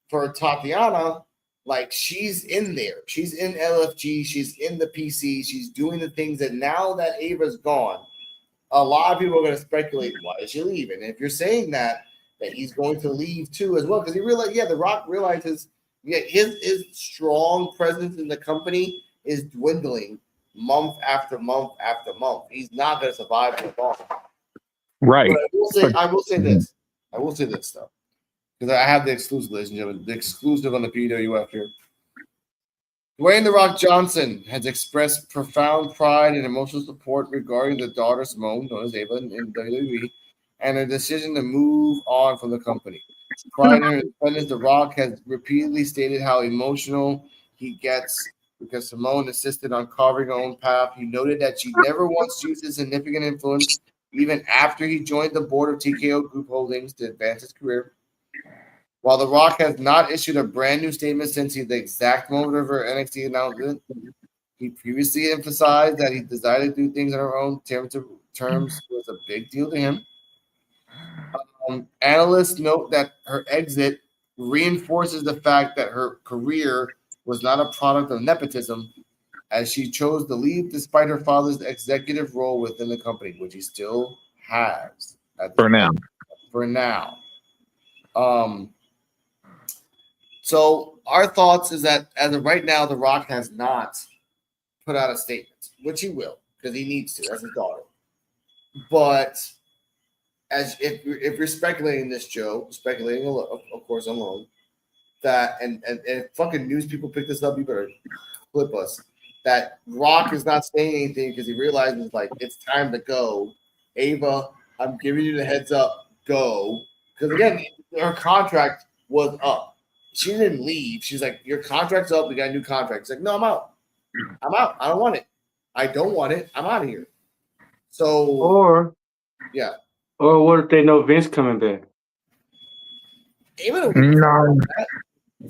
for Tatiana, like, she's in there. She's in LFG. She's in the PC. She's doing the things that now that Ava's gone, a lot of people are going to speculate, why is she leaving? And if you're saying that he's going to leave too as well, because he realized, The Rock realizes his strong presence in the company is dwindling month after month after month. He's not going to survive for long. Right. But I will say this though, because I have the exclusive, ladies and gentlemen, the exclusive on the PWF here. Dwayne "The Rock" Johnson has expressed profound pride and emotional support regarding the daughter Simone, known as Ava, in WWE, and her decision to move on from the company. Prior to her independence, The Rock has repeatedly stated how emotional he gets because Simone insisted on carving her own path. He noted that she never once used his significant influence, even after he joined the board of TKO Group Holdings to advance his career. While The Rock has not issued a brand new statement since the exact moment of her NXT announcement, he previously emphasized that he decided to do things on her own terms was a big deal to him. Analysts note that her exit reinforces the fact that her career was not a product of nepotism, as she chose to leave despite her father's executive role within the company, which he still has For now. For now. So our thoughts is that as of right now, The Rock has not put out a statement, which he will, because he needs to. That's his daughter. But as if you're speculating this, Joe, speculating of course alone, that and fucking news people pick this up, you better flip us. That Rock is not saying anything because he realizes like it's time to go. Ava, I'm giving you the heads up, go. Because again, her contract was up. She didn't leave. She's like, your contract's up. We got a new contract. She's like, no, I'm out. I'm out. I don't want it. I don't want it. I'm out of here. So, Or what if they know Vince coming back? Ava No.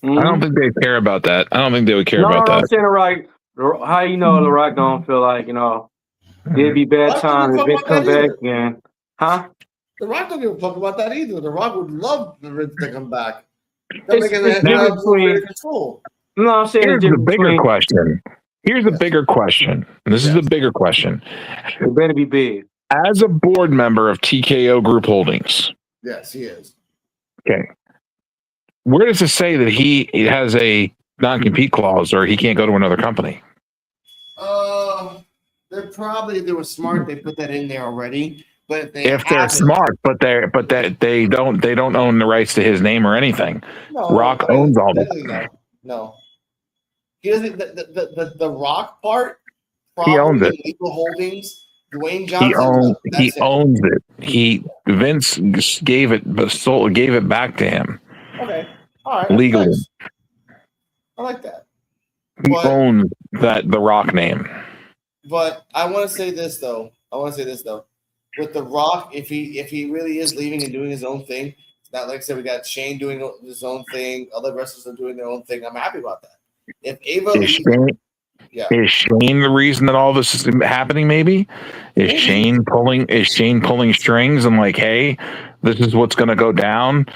I don't think they care about that. I don't think they would care about that. I'm saying how you know The Rock don't feel like, it'd be bad time if Vince come back again. Huh? The Rock don't give a fuck about that either. The Rock would love the Vince to come back. It's different between. No, I'm saying here's the bigger question. Here's the bigger question. This is the bigger question. It better be big. As a board member of TKO Group Holdings. Yes, he is. Okay. Where does it say that he has a non-compete clause or he can't go to another company? If they were smart, they put that in there already. But if they're smart, but they don't own the rights to his name or anything. No, Rock owns all that. No. He doesn't. The Rock part. He owns it. Legal holdings. Dwayne Johnson. He owns it. Vince gave it back to him. Okay. All right. Legally. Nice. I like that. He owns the Rock name. But I want to say this though. With The Rock, if he really is leaving and doing his own thing, it's not like I said, we got Shane doing his own thing, other wrestlers are doing their own thing. I'm happy about that. If Ava Yeah. Is Shane the reason that all this is happening? Maybe is Shane pulling strings and like, hey, this is what's going to go down.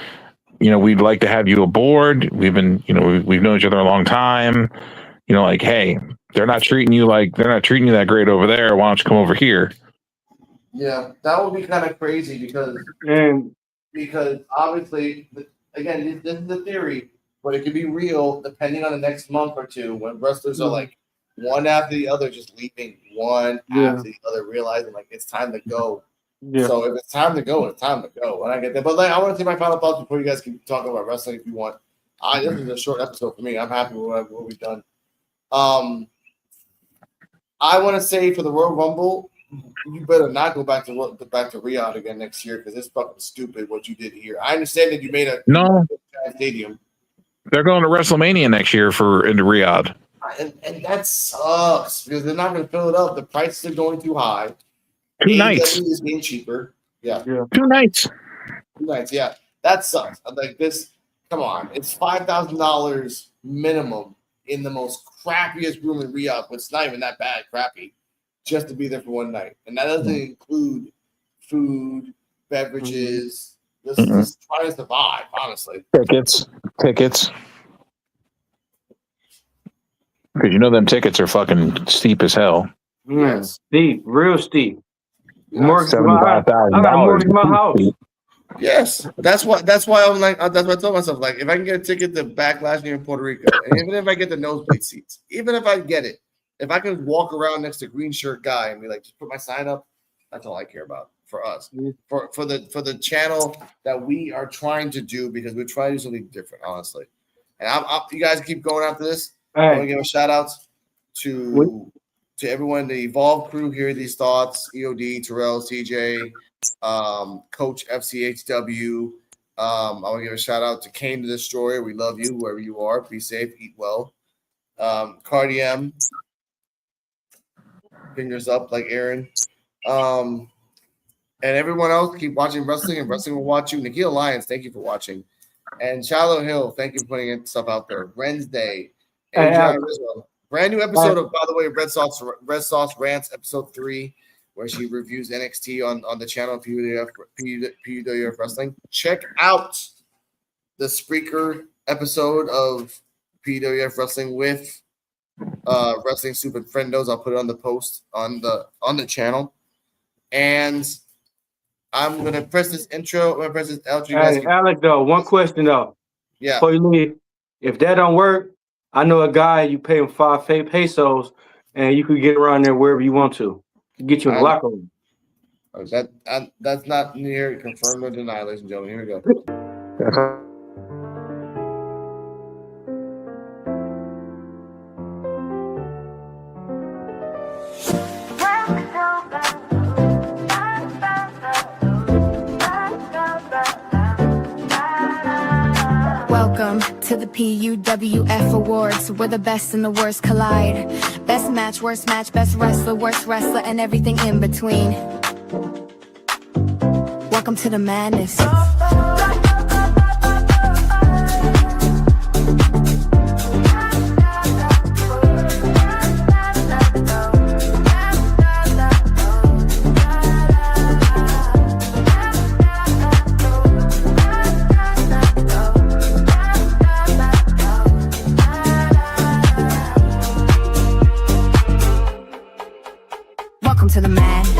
We'd like to have you aboard. We've been, we've known each other a long time. Like, hey, they're not treating you that great over there. Why don't you come over here? Yeah, that would be kind of crazy because obviously, again, this is a theory, but it could be real depending on the next month or two when wrestlers are like one after the other, just leaving one after the other, realizing like it's time to go. Yeah. So if it's time to go, it's time to go. When I get there, but like I want to see my final thoughts before you guys keep talking about wrestling if you want. This is a short episode for me. I'm happy with what we've done. I want to say for the Royal Rumble, you better not go back to Riyadh again next year because it's fucking stupid what you did here. I understand that you made a stadium. They're going to WrestleMania next year into Riyadh, and that sucks because they're not going to fill it up. The prices are going too high. 2 nights is being cheaper. Yeah. 2 nights. 2 nights. Yeah, that sucks. I'm like this. Come on, it's $5,000 minimum in the most crappiest room in Riyadh, but it's not even that bad, crappy, just to be there for one night. And that doesn't include food, beverages, just trying to survive, honestly. Tickets. Because them tickets are fucking steep as hell. Yes. Steep, real steep. $75,000. I gotta mortgage my house. Yes, that's why I'm like that's what I told myself. Like, if I can get a ticket to Backlash here in Puerto Rico, and even if I get the nosebleed seats, even if I get it, if I can walk around next to green shirt guy and be like, just put my sign up, that's all I care about for us, for the channel that we are trying to do because we're trying to do something different, honestly. And you guys keep going after this. I want to give a shout out to everyone in the Evolve crew. Hear these thoughts: EOD, Terrell, CJ. Coach FCHW. I want to give a shout out to Kane the Destroyer. We love you wherever you are. Be safe, eat well. Cardi M, fingers up like Aaron. And everyone else, keep watching wrestling, and wrestling will watch you. Nikhil Lyons, thank you for watching. And Shiloh Hill, thank you for putting stuff out there. Wednesday, brand new episode of, by the way, Red Sauce Rants, episode 3. Where she reviews NXT on the channel PWF Wrestling. Check out the Spreaker episode of PWF Wrestling with Wrestling Soup and Friendos. I'll put it on the post on the channel. And I'm gonna press this intro. I'm gonna press this outro. Hey, Alec, though, one question though. Yeah. Before you leave, if that don't work, I know a guy you pay him 5 pesos, and you could get around there wherever you want to. Get you in the locker room. That's not near confirmed or denied, ladies and gentlemen. Here we go. Welcome to the PUWF Awards, where the best and the worst collide. Best match, worst match, best wrestler, worst wrestler, and everything in between. Welcome to the madness. Welcome to the madness.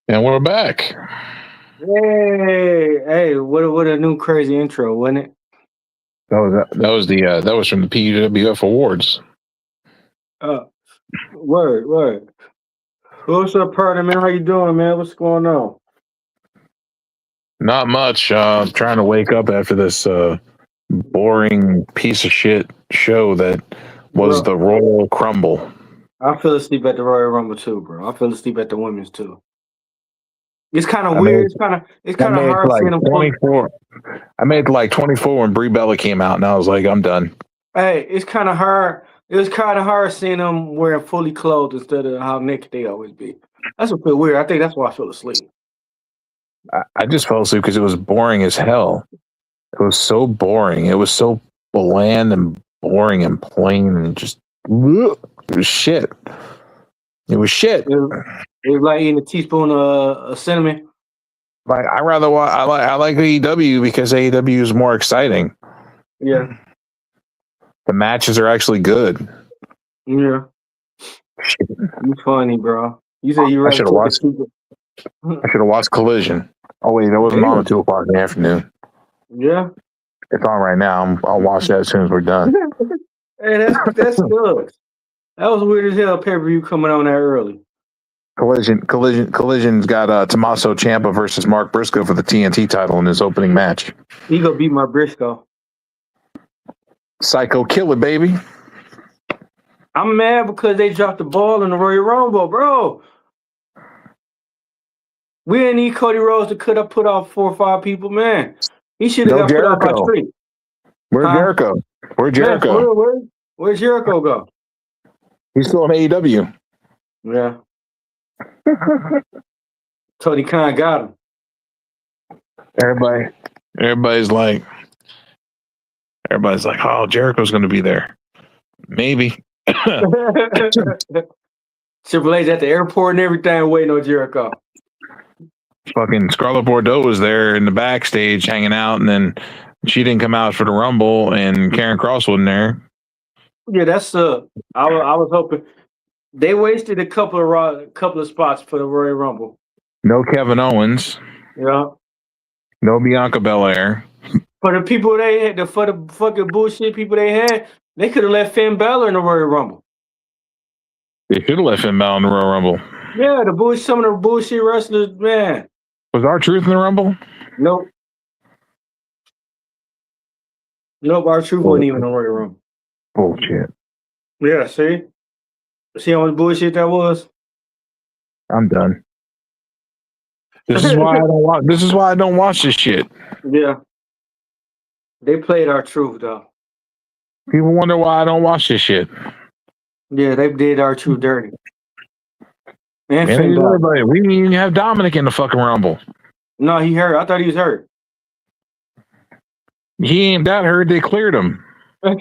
And we're back. Hey, what a new crazy intro, wasn't it? That was from the PWF Awards. Word. What's up, partner, man? How you doing, man? What's going on? Not much. Trying to wake up after this boring piece of shit show that was the Royal Crumble. I fell asleep at the Royal Rumble too, bro. I fell asleep at the women's too. It's kind of I weird. made- It's I kind of made hard like seeing them. 24. I made like 24 when Brie Bella came out, and I was like, I'm done. Hey, it's kind of hard. It was kind of hard seeing them wearing fully clothed instead of how naked they always be. That's a bit weird. I think that's why I fell asleep. I just fell asleep because it was boring as hell. It was so boring. It was so bland and boring and plain and just ugh. It was shit. It was shit. It was like eating a teaspoon of cinnamon. Like I rather watch. I like AEW because AEW is more exciting. Yeah, The matches are actually good. yeah. You funny, bro. You said you I rather should have take a watched. teaspoon. I should have watched Collision. Oh wait, that wasn't on at 2:00 in the afternoon. Yeah. It's on right now. I'll watch that as soon as we're done. Hey, that's good. That was weird as hell. Pay per view coming on that early. Collision's got Tommaso Ciampa versus Mark Briscoe for the TNT title in his opening match. He gonna beat my Briscoe. Psycho Killer, baby. I'm mad because they dropped the ball in the Royal Rumble, bro. We didn't need Cody Rhodes to could have put off 4 or 5 people, man. He should have No got put off by Jericho. 3. Where's Huh? Jericho? Where's Man, Jericho? for real, where's Jericho go? He's still in AEW. Yeah. Tony Khan got him. Everybody's like, oh, Jericho's going to be there. Maybe. Triple H at the airport and everything waiting on Jericho. Fucking Scarlett Bordeaux was there in the backstage hanging out, and then she didn't come out for the Rumble, and Karen Cross wasn't there. Yeah, that's I was hoping they wasted a couple of spots for the Royal Rumble. No Kevin Owens. Yeah. No Bianca Belair. For the people they had, for the fucking bullshit people they had, they could have left Finn Balor in the Royal Rumble. They should have left Finn Balor in the Royal Rumble. Yeah, some of the bullshit wrestlers, man. Was R-Truth in the Rumble? Nope. R-Truth wasn't even in the Royal Rumble. Bullshit. Yeah, see? See how much bullshit that was? I'm done. This is why I don't watch this shit. Yeah. They played R-Truth, though. People wonder why I don't watch this shit. Yeah, they did R-Truth dirty. And Man, Finn Balor. everybody, we didn't even have Dominic in the fucking Rumble. No, he hurt. I thought he was hurt. He ain't that hurt. They cleared him. Or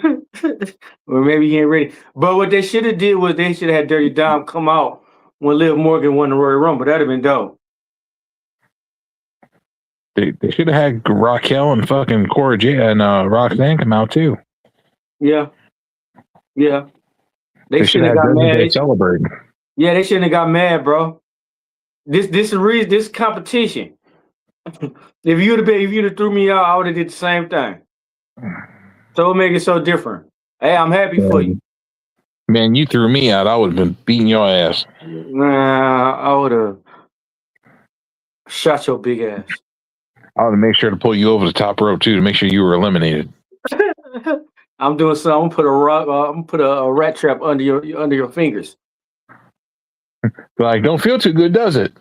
maybe he ain't ready. But what they should have did was they should have had Dirty Dom come out when Liv Morgan won the Royal Rumble. That'd have been dope. They should have had Raquel and fucking Cora Jade and Roxanne come out too. Yeah. Yeah. They should have got mad. They celebrating. Yeah, they shouldn't have got mad, bro. This competition. If you'd have threw me out, I would have did the same thing. So it make it so different. Hey, I'm happy for you. Man, you threw me out. I would have been beating your ass. Nah, I would have shot your big ass. I would have made sure to pull you over the top rope too to make sure you were eliminated. I'm doing something. I'm gonna put a rat trap under your fingers. Like, don't feel too good, does it?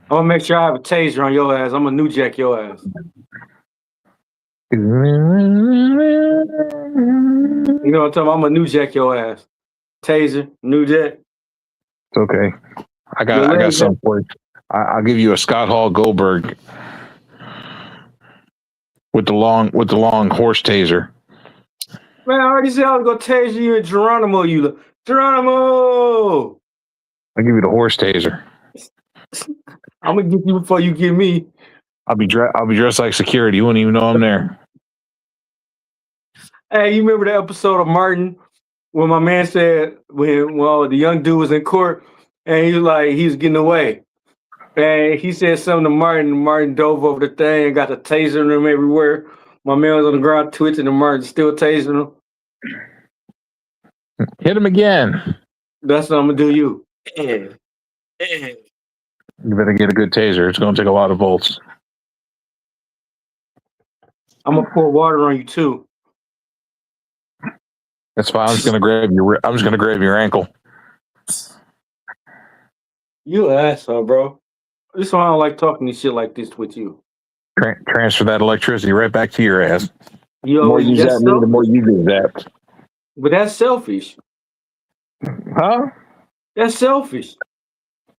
I'm gonna make sure I have a taser on your ass. I'm gonna new jack your ass. You know what I'm talking about? I'm gonna new jack your ass. Taser, new jack. It's okay. I got something for you. I'll give you a Scott Hall Goldberg with the long horse taser. Man, I already said I was gonna taser you in Geronimo. Geronimo. I'll give you the horse taser. I'm gonna get you before you get me. I'll be dressed like security. You won't even know I'm there. Hey, you remember the episode of Martin when my man said when the young dude was in court and he was getting away. And he said something to Martin, and Martin dove over the thing and got the taser in him everywhere. My man was on the ground twitching and Martin still tasing him. Hit him again. That's what I'm gonna do you. You better get a good taser. It's gonna take a lot of volts. I'm gonna pour water on you too. That's fine. I'm just gonna grab your ankle. You asshole, bro. This is why I don't like talking this shit like this with you. Transfer that electricity right back to your ass. You The more always you that's zap me, the more you get zapped. but that's selfish. Huh? That's selfish.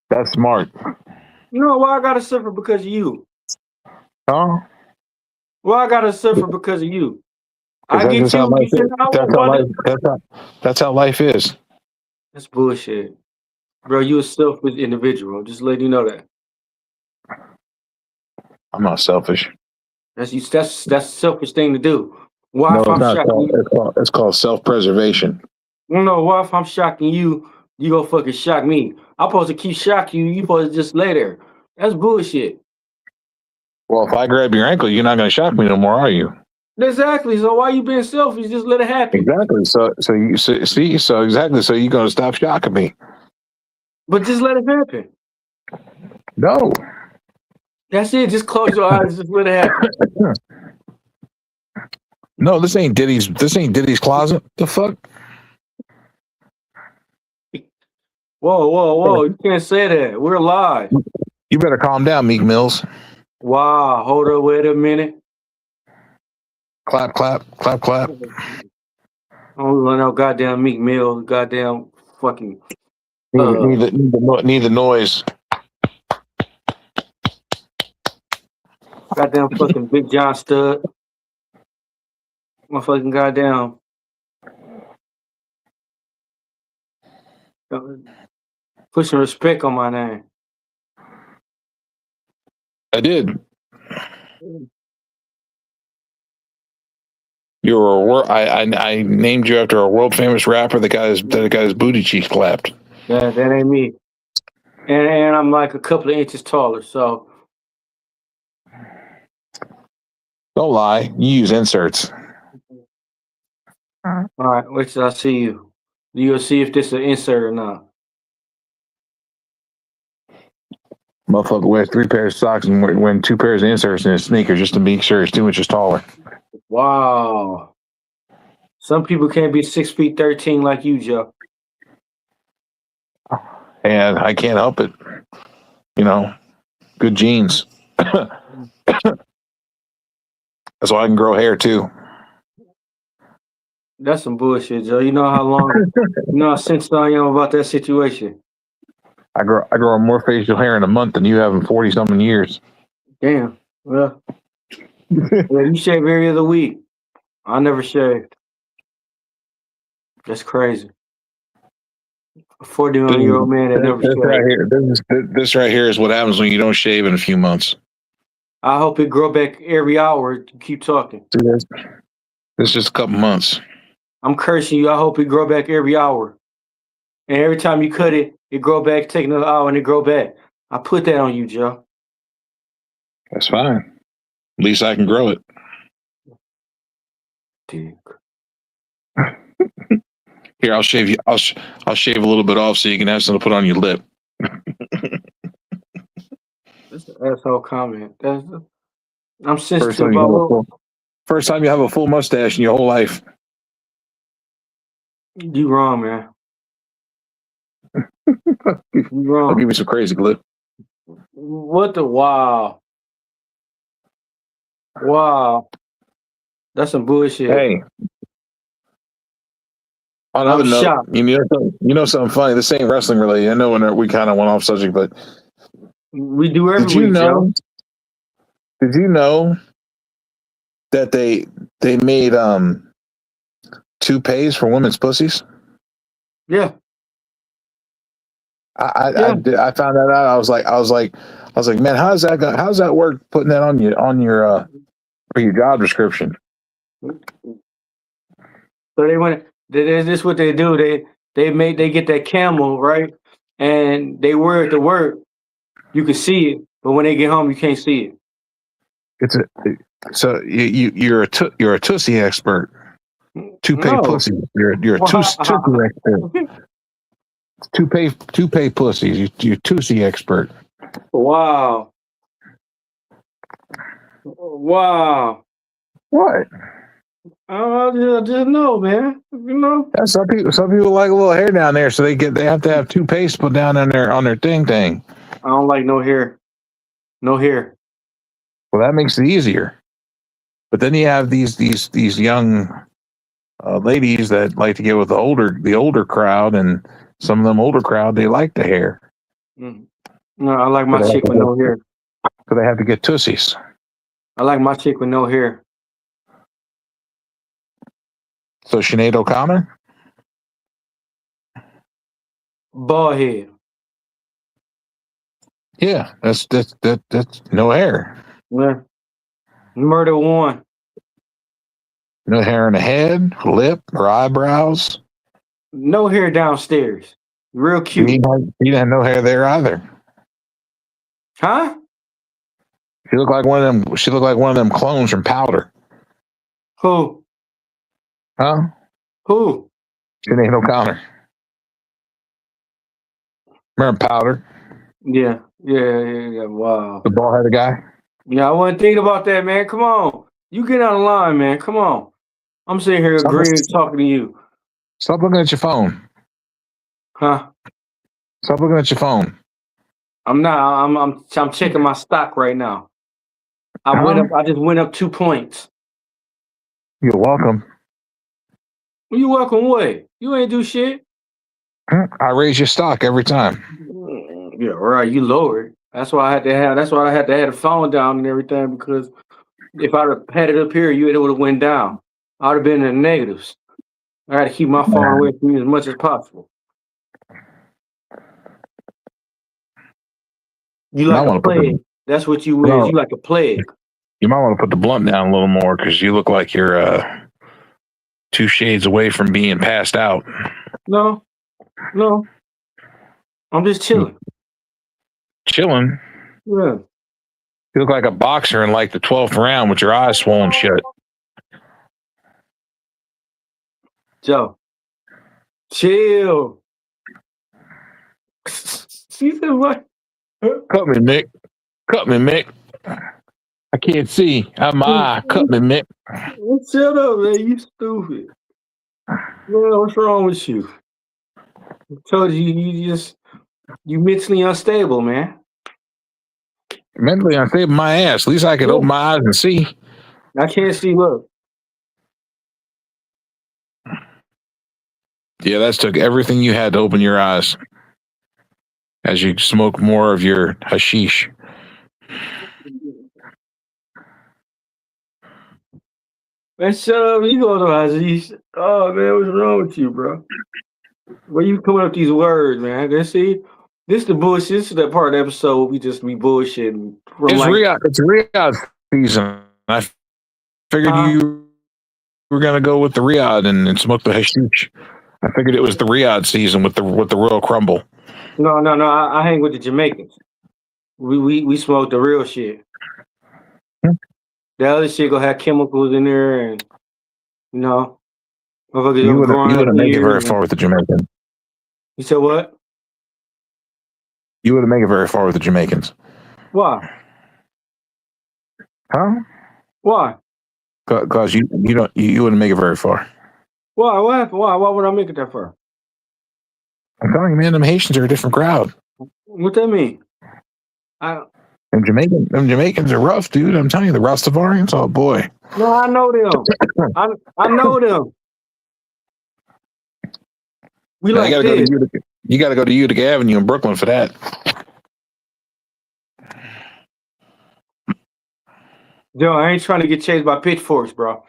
That's smart. You know why I gotta suffer because of you? Huh? Why I gotta suffer because of you? I That's get just how you, life you is. can I That's want how life. brother. That's how life is. That's bullshit. Bro, you a selfish individual. Just let you know that. I'm not selfish. That's a selfish thing to do. Why No, if it's I'm not. shocking you? It's called self-preservation. No, why if I'm shocking you, you gonna fucking shock me? I'm supposed to keep shocking you, you supposed to just lay there. That's bullshit. Well, if I grab your ankle, you're not going to shock me no more, are you? Exactly. So why you being selfish? Just let it happen. Exactly. So you see. So exactly. So you're going to stop shocking me? But just let it happen. No. That's it. Just close your eyes. Just let it happen. No. This ain't Diddy's. This ain't Diddy's closet. The fuck? Whoa. You can't say that. We're live. You better calm down, Meek Mills. Wow. Hold up. Wait a minute. Clap, clap, clap, clap. I don't know goddamn Meek Mill. Goddamn fucking. Need the noise. Goddamn fucking Big John Stud. My fucking goddamn. Put some respect on my name. I did. You were I named you after a world famous rapper that got his booty cheeks clapped. That ain't me. And I'm like a couple of inches taller, so Don't lie. You use inserts. all right, wait till I see you. You'll see if this is an insert or not. Motherfucker wears 3 pairs of socks and wearing 2 pairs of inserts in his sneakers just to make sure he's 2 inches taller. Wow. Some people can't be 6'13" like you, Joe. And I can't help it. You know, good genes. That's why I can grow hair too. That's some bullshit, Joe. You know how sensitive I am about that situation. I grow more facial hair in a month than you have in 40 something years. Damn. Well, you shave every other week. I never shaved. That's crazy. A 41-year-old man that never shaved. This right here is what happens when you don't shave in a few months. I hope it grow back every hour. Keep talking. See this? This is just a couple months. I'm cursing you. I hope it grow back every hour. And every time you cut it, it grow back, take another hour, and it grow back. I put that on you, Joe. That's fine. At least I can grow it. Dick. Here, I'll shave you. I'll shave a little bit off so you can have something to put on your lip. That's an asshole comment. I'm sensitive about First time you have a full mustache in your whole life. You wrong, man. You wrong. I'll give you some crazy glue. What the wow. Wow. That's some bullshit. Hey. On another note, shocked. you know something funny. This ain't wrestling related. I know when we kind of went off subject, but we do every week, Joe. Did you know that they made toupees for women's pussies? Yeah. I found that out. I was like, man, how's that work? Putting that on your for your job description. So they went. This is what they do. They get that camel, right, and they wear it to work. You can see it, but when they get home, you can't see it. So you're a tussie expert. Toupee pussy. You're a tussie expert. Toupee pussies. You're tussie expert. Wow. What? I just know, man. You know. Yeah, some people like a little hair down there, so they have to have toupees put down on their thing. I don't like no hair. No hair. Well, that makes it easier. But then you have these young ladies that like to get with the older crowd, and some of them older crowd, they like the hair. Mm. No, I like my So they chick with no hair. So they have to get tussies. I like my chick with no hair. So Sinead O'Connor? Bald head. Yeah, that's no hair. Yeah. Murder one. No hair in the head, lip, or eyebrows. No hair downstairs. Real cute. He didn't have no hair there either. Huh? She looked like one of them clones from Powder. Who? Huh? Who? Sinead O'Connor. Remember Powder? Yeah. Wow. The bald-headed guy? Yeah, I wasn't thinking about that, man. Come on. You get out of line, man. Come on. I'm sitting here agreeing and talking to you. Stop looking at your phone. Huh? Stop looking at your phone. I'm not. I'm checking my stock right now. I just went up 2 points. You're welcome. You welcome what? You ain't do shit. I raise your stock every time. Yeah, right. You lowered. That's why I had to have the phone down and everything, because if I'd have had it up here, it would have went down. I'd have been in the negatives. I had to keep my phone away from me as much as possible. You like a plague. That's what you is. You like a plague. You might want to put the blunt down a little more, because you look like you're 2 shades away from being passed out. No. I'm just chilling. Chilling? Yeah. You look like a boxer in like the 12th round with your eyes swollen shut. Joe, chill. She said what? Cut me, Mick. Cut me, Mick. I can't see. I'm my eye. Cut me, Mick. Shut up, man. You stupid. Man, what's wrong with you? I told you, you mentally unstable, man. Mentally unstable my ass. At least I could open my eyes and see. I can't see. Look. Yeah, that took everything you had to open your eyes as you smoke more of your hashish. Man, shut up. You go to Aziz. Oh, man, what's wrong with you, bro? Where you coming up with these words, man? This the bullshit. This is that part of the episode where we just be bullshitting. It's Riyadh season. I figured you were going to go with the Riyadh and smoke the hashish. I figured it was the Riyadh season with the Royal Crumble. No. I hang with the Jamaicans. We smoke the real shit. The other shit gonna have chemicals in there, and you wouldn't make it very far with the Jamaicans. You said what? You wouldn't make it very far with the Jamaicans. Why? Huh? Why? Because you wouldn't make it very far. Why? What happened? Why would I make it that far? I'm telling you, man, them Haitians are a different crowd. What that mean? Them Jamaicans are rough, dude. I'm telling you, the Rastafarians, oh boy. No, I know them. I know them. We like this. You got to go to Utica Avenue in Brooklyn for that. Yo, I ain't trying to get chased by pitchforks, bro.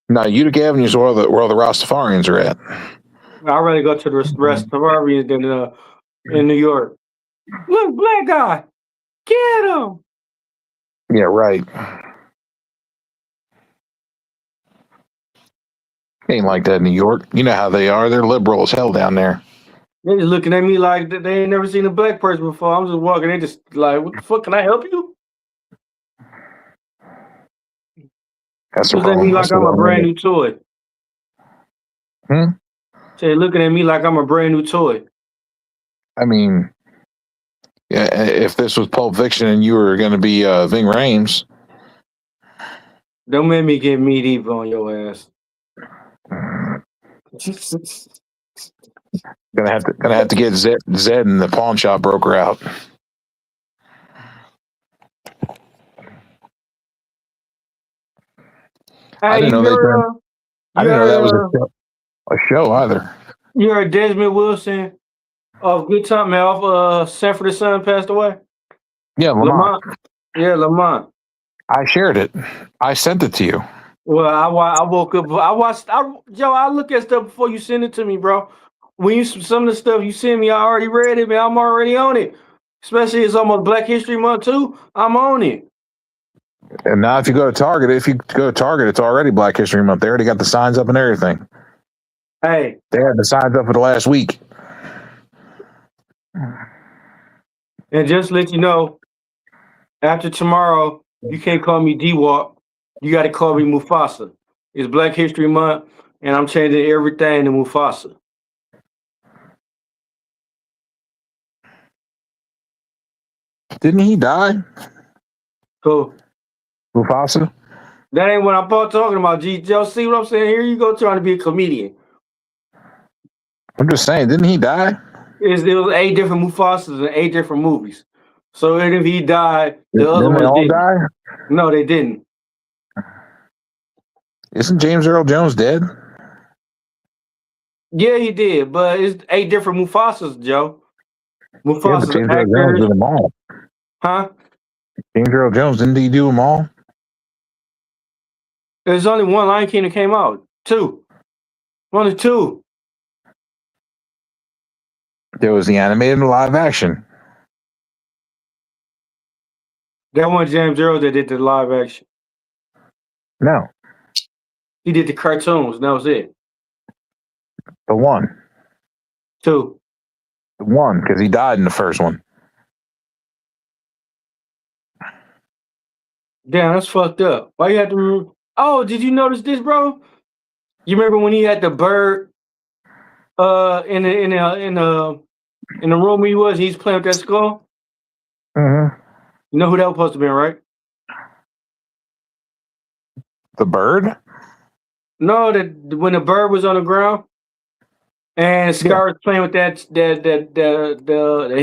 No, Utica Avenue is where all the Rastafarians are at. I'd rather go to the Rastafarians than in New York. Look, black guy, get him. Yeah, right. Ain't like that in New York. You know how they are. They're liberal as hell down there. They just looking at me like they ain't never seen a black person before. I'm just walking. They just like, what the fuck? Can I help you? That's looking at me like I'm a brand new toy. Say, looking at me like I'm a brand new toy. I mean, yeah. If this was Pulp Fiction and you were going to be Ving Rhames, don't make me get medieval on your ass. gonna have to get Zed and the pawn shop broker out. I Hey, didn't know they turned. I didn't know that was a show either. you heard Desmond Wilson of Good Time, man, off Sanford the Son passed away? Yeah, Lamont. Lamont. Yeah, Lamont. I shared it. I sent it to you. Well, I woke up. Joe, I look at stuff before you send it to me, bro. When you some of the stuff you send me, I already read it, man. I'm already on it. Especially it's almost Black History Month too. I'm on it. And now, if you go to Target, it's already Black History Month. They already got the signs up and everything. Hey, They had the signs up for the last week. and just let you know, after tomorrow, you can't call me D-Walk. You got to call me Mufasa. It's Black History Month, and I'm changing everything to Mufasa. Didn't he die? Cool. Mufasa? That ain't what I'm talking about, G. Joe, see what I'm saying? Here you go trying to be a comedian. I'm just saying, didn't he die? There was 8 different Mufasas in 8 different movies. So and if he died, the other Didn't they ones all didn't. die? No, they didn't. Isn't James Earl Jones dead? Yeah, he did, but it's 8 different Mufasas, Joe. Yeah, but Mufasas, James Earl Jones actors, did them all. huh? James Earl Jones, didn't he do them all? There's only one Lion King that came out. 2. Only 2. There was the animated and live action. That one James Earl that did the live action. No, He did the cartoons, and that was it. the one. 2. The one, because he died in the first one. Damn, that's fucked up. Why you have to? Oh, did you notice this, bro? You remember when he had the bird in the room he was? He's playing with that skull. Mm-hmm. You know who that was supposed to be, right? The bird? No, that when the bird was on the ground and Scar was playing with the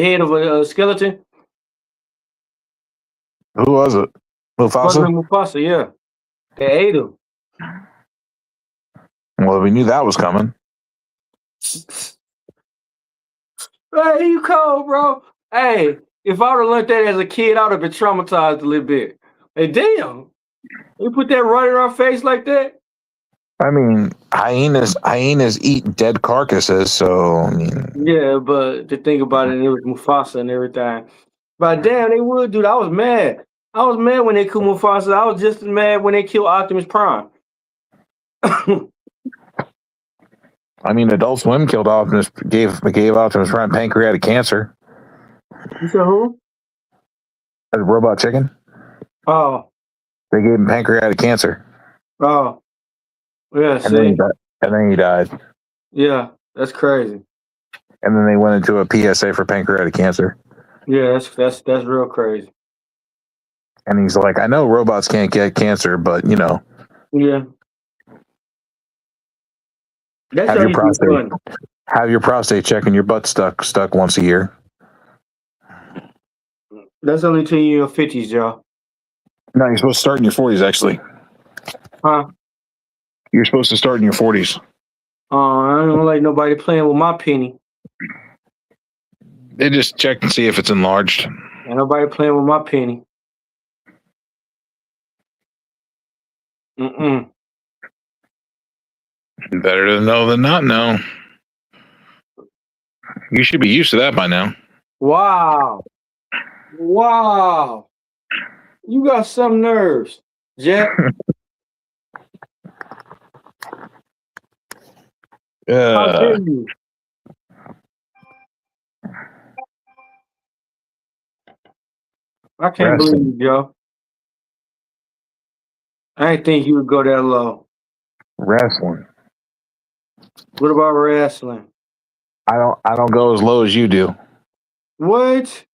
head of a skeleton. Who was it? Supposed to Mufasa? be Mufasa, yeah. They ate him. Well, we knew that was coming. Hey, you cold, bro. Hey, if I would have learned that as a kid, I would have been traumatized a little bit. Hey, damn. You put that right in our face like that? I mean, hyenas eat dead carcasses, so I mean, Yeah, but to think about it, it was Mufasa and everything. But damn, they would, dude. I was mad. I was mad when they killed Mufasa. I was just as mad when they killed Optimus Prime. I mean, Adult Swim killed Optimus, gave Optimus Prime pancreatic cancer. You said who? A Robot Chicken. Oh, They gave him pancreatic cancer, oh, yeah. and then See, he died. yeah, that's crazy. And then they went into a PSA for pancreatic cancer. Yeah, that's real crazy. And he's like, I know robots can't get cancer, but you know, Yeah, that's have how your you do prostate fun. have your prostate check and your butt stuck once a year. That's only till you're in your 50s, y'all. No, you're supposed to start in your 40s. Actually, Huh? you're supposed to start in your 40s. I don't like nobody playing with my penny. They just check and see if it's enlarged. Ain't nobody playing with my penny. Mm-mm. Better to know than not know. You should be used to that by now. Wow. Wow. You got some nerves, Jack. How dare you? I can't believe you, Joe. I didn't think you would go that low. Wrestling. What about wrestling? I don't go as low as you do. What?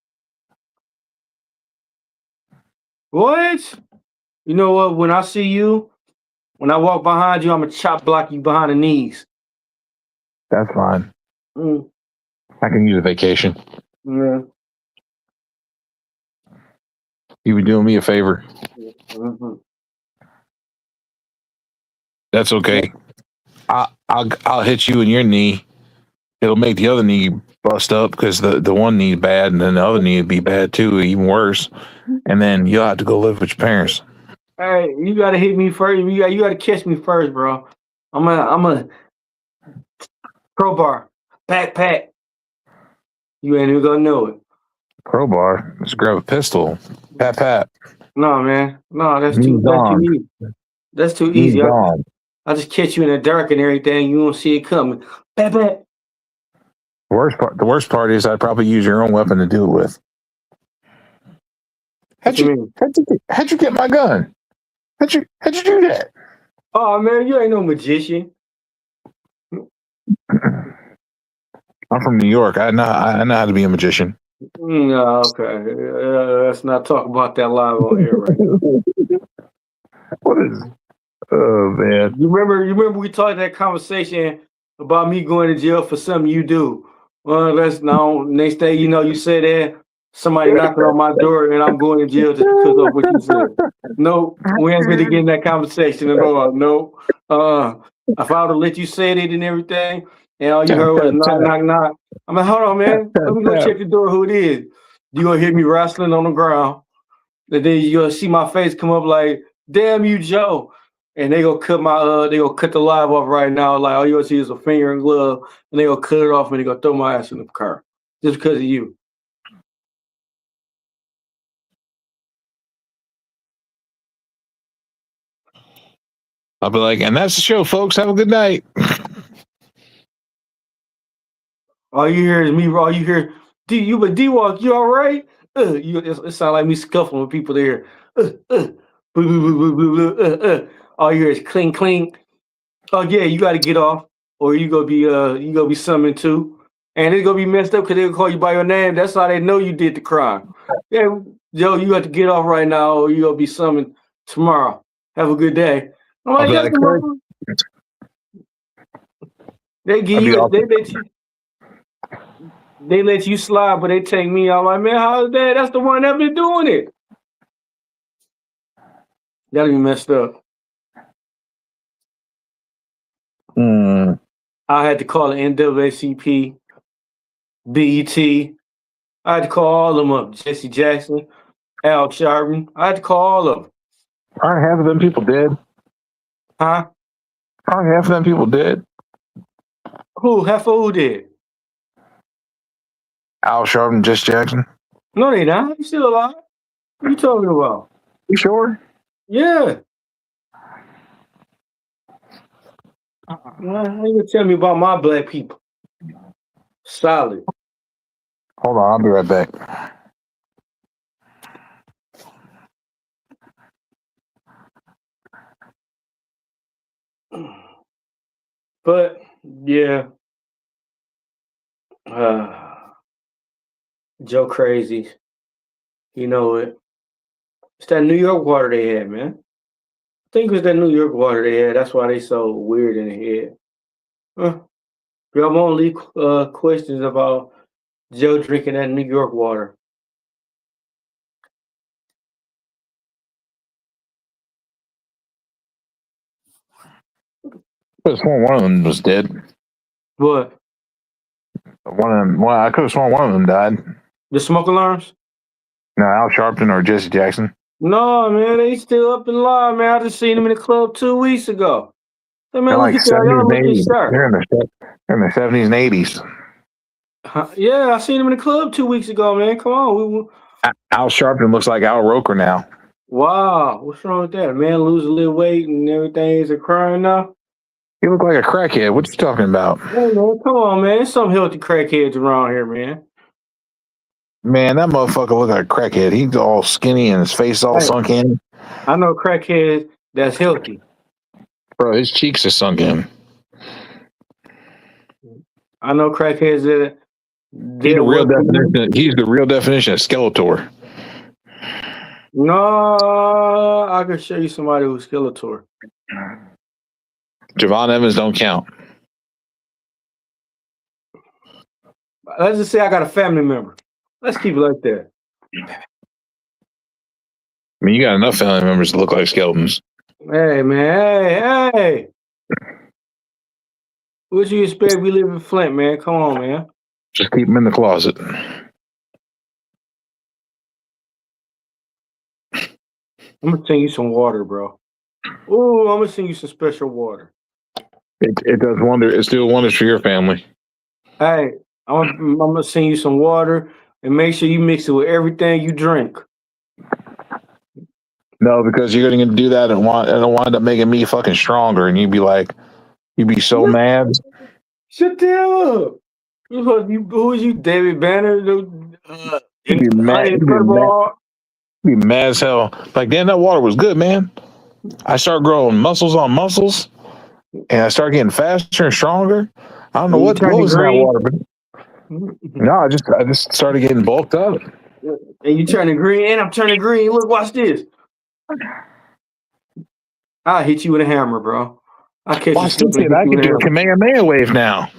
What? You know what? When I see you, when I walk behind you, I'm gonna chop block you behind the knees. That's fine. Mm. I can use a vacation. Yeah. You be doing me a favor. Mm-hmm. That's okay. I'll hit you in your knee. It'll make the other knee bust up because the one knee bad, and then the other knee would be bad too, even worse. And then you'll have to go live with your parents. Hey, you gotta hit me first. You gotta catch me first, bro. I'm a crowbar, backpack. You ain't even gonna know it. Crowbar. Just grab a pistol. Pat pat. No, man. No, that's Knee too gone. easy. That's too Knee easy. gone. I just catch you in the dark and everything. You won't see it coming. Backpack. The worst part is I'd probably use your own weapon to do it with. What you mean? How'd you get my gun? How'd you do that? Oh man, you ain't no magician. I'm from New York. I know how to be a magician. No, okay. Let's not talk about that live on air right now. What is? Oh man! You remember we talked that conversation about me going to jail for something you do. Well, that's now next day you said that somebody knocking on my door and I'm going to jail just because of what you said. No, we ain't gonna get in that conversation at all. No. If I would have let you say it and everything, and all you heard was knock, knock, knock. I'm like, hold on, man. Let me go check the door who it is. You gonna hear me wrestling on the ground. And then you gonna see my face come up like, damn you, Joe. And they gonna cut the live off right now. Like all you gonna see is a finger and glove, and they gonna cut it off and they gonna throw my ass in the car. Just because of you. I'll be like, and that's the show, folks. Have a good night. All you hear is me. All you hear, D-Walk, you all right? It sounds like me scuffling with people there. Boo, boo, boo, boo, boo, boo, All you hear is cling, cling. Oh yeah, you got to get off, or you gonna be summoned too, and it's gonna be messed up because they'll call you by your name. That's how they know you did the crime. Yeah, Joe, you got to get off right now, or you gonna be summoned tomorrow. Have a good day. I'm like, yes, they give you, they let you slide, but they take me. I'm like, man, how is that? That's the one that been doing it. That'll be messed up. I had to call the NAACP, BET. I had to call all of them up. Jesse Jackson, Al Sharpton. I had to call all of them. Aren't half of them people dead? Huh? Aren't half of them people dead? Who? Half of who did? Al Sharpton, Jesse Jackson. No, they not. He's still alive. What are you talking about? You sure? Yeah. How you tell me about my black people? Solid. Hold on, I'll be right back. But yeah. Joe crazy. You know it. It's that New York water they had, man. I think it was that New York water they had. That's why they so weird in the head. Y'all won't leave questions about Joe drinking that New York water. I could have sworn one of them was dead. What? One of them. Well, I could have sworn one of them died. The smoke alarms? No, Al Sharpton or Jesse Jackson. No, man, they still up in line, man. I just seen them in the club 2 weeks ago. Hey, man, They're look like at y'all. Y'all looking sharp. They're in their 70s and 80s. Yeah, I seen him in the club 2 weeks ago, man. Come on. Al Sharpton looks like Al Roker now. Wow, what's wrong with that? A man lose a little weight and everything is a crying now? He look like a crackhead. What you talking about? Hey, man, come on, man. There's some healthy crackheads around here, man. Man, that motherfucker look like a crackhead. He's all skinny and his face all sunk in. I know crackheads that's healthy. Bro, his cheeks are sunk in. I know crackheads that He's the real definition of Skeletor. No, I can show you somebody who's Skeletor. Javon Evans don't count. Let's just say I got a family member. Let's keep it like that. I mean, you got enough family members to look like skeletons. Hey, man. Hey. What you expect? We live in Flint, man. Come on, man. Just keep them in the closet. I'm gonna send you some water, bro. Ooh, I'm gonna send you some special water. It does wonder. It still wonders for your family. Hey, I'm gonna send you some water and make sure you mix it with everything you drink. No, because you're going to do that and it'll wind up making me fucking stronger, and you'd be so mad. Shut the hell up. Who is you, David Banner? You'd be mad. Incredible. You'd be mad as hell. Like, damn, that water was good, man. I start growing muscles on muscles, and I start getting faster and stronger. I don't know what was in that water, but no, I just started getting bulked up. And you turning green, and I'm turning green. Look, watch this. I'll hit you with a hammer, bro. I catch you slipping. I can do a Kamehameha wave now.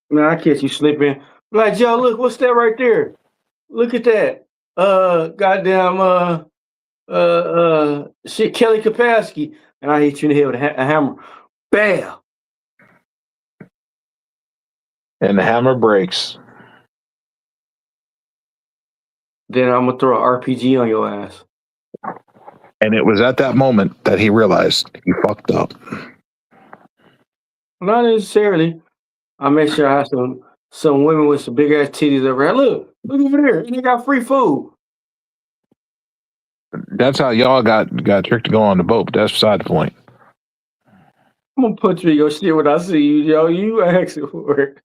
Man, I catch you slipping. Like, Joe, look, what's that right there? Look at that. Goddamn, shit, Kelly Kapowski. And I hit you in the head with a hammer. Bam. And the hammer breaks. Then I'm gonna throw an RPG on your ass. And it was at that moment that he realized he fucked up. Not necessarily. I make sure I have some women with some big ass titties around. Look over there. And they got free food. That's how y'all got tricked to go on the boat, but that's beside the point. I'm gonna punch you in your shit when I see you, yo. You asking for it.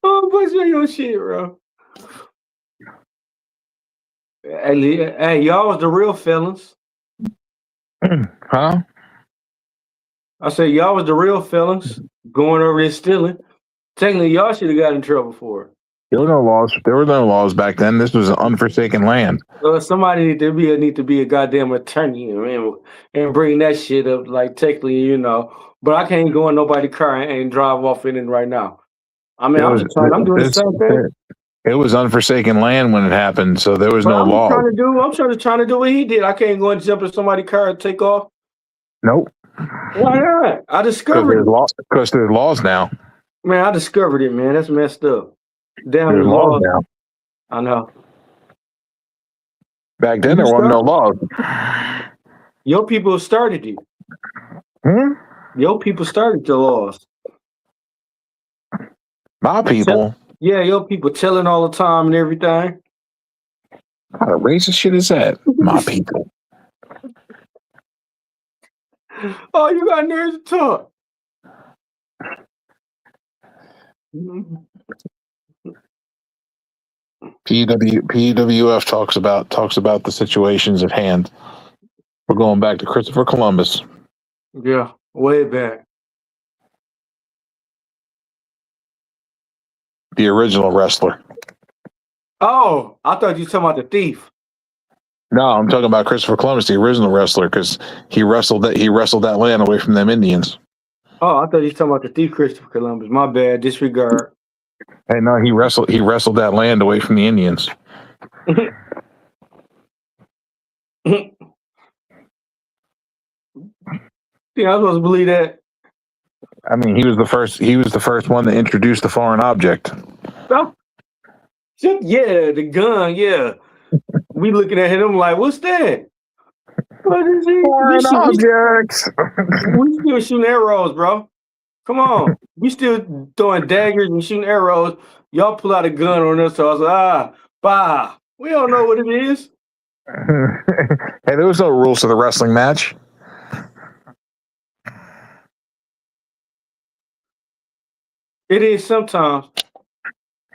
I'm gonna punch you in your shit, bro. Hey, y'all was the real felons. Huh? I said y'all was the real felons going over there stealing. Technically, y'all should have got in trouble for it. There were no laws. There were no laws back then. This was an unforsaken land. Somebody need to be a goddamn attorney and bring that shit up. Like technically, you know. But I can't go in nobody's car and drive off in it right now. I mean, I'm doing the same thing. It was unforsaken land when it happened, so there was no law. I'm trying to do what he did. I can't go and jump in somebody's car and take off. Nope. Why not? I discovered it. Because there's laws now. Man, I discovered it, man. That's messed up. Damn, there's laws now. I know. Back then, there wasn't no laws. Your people started it. Your people started the laws. My people? Yeah, your people telling all the time and everything. What kind of racist shit is that? My people. Oh, you got nerves to talk. PWF talks about the situations at hand. We're going back to Christopher Columbus. Yeah, way back. The original wrestler. Oh, I thought you were talking about the thief. No, I'm talking about Christopher Columbus, the original wrestler, because he wrestled that land away from them Indians. Oh, I thought you were talking about the thief, Christopher Columbus. My bad. Disregard. Hey, no, he wrestled that land away from the Indians. Yeah, I was supposed to believe that. I mean, he was the first one to introduce the foreign object. Oh, yeah, the gun, yeah. We looking at him like, what's that? What is it? Foreign objects. We still shooting arrows, bro. Come on. We still throwing daggers and shooting arrows. Y'all pull out a gun on us, so I was like, bah. We don't know what it is. Hey, there was no rules to the wrestling match. It is sometimes.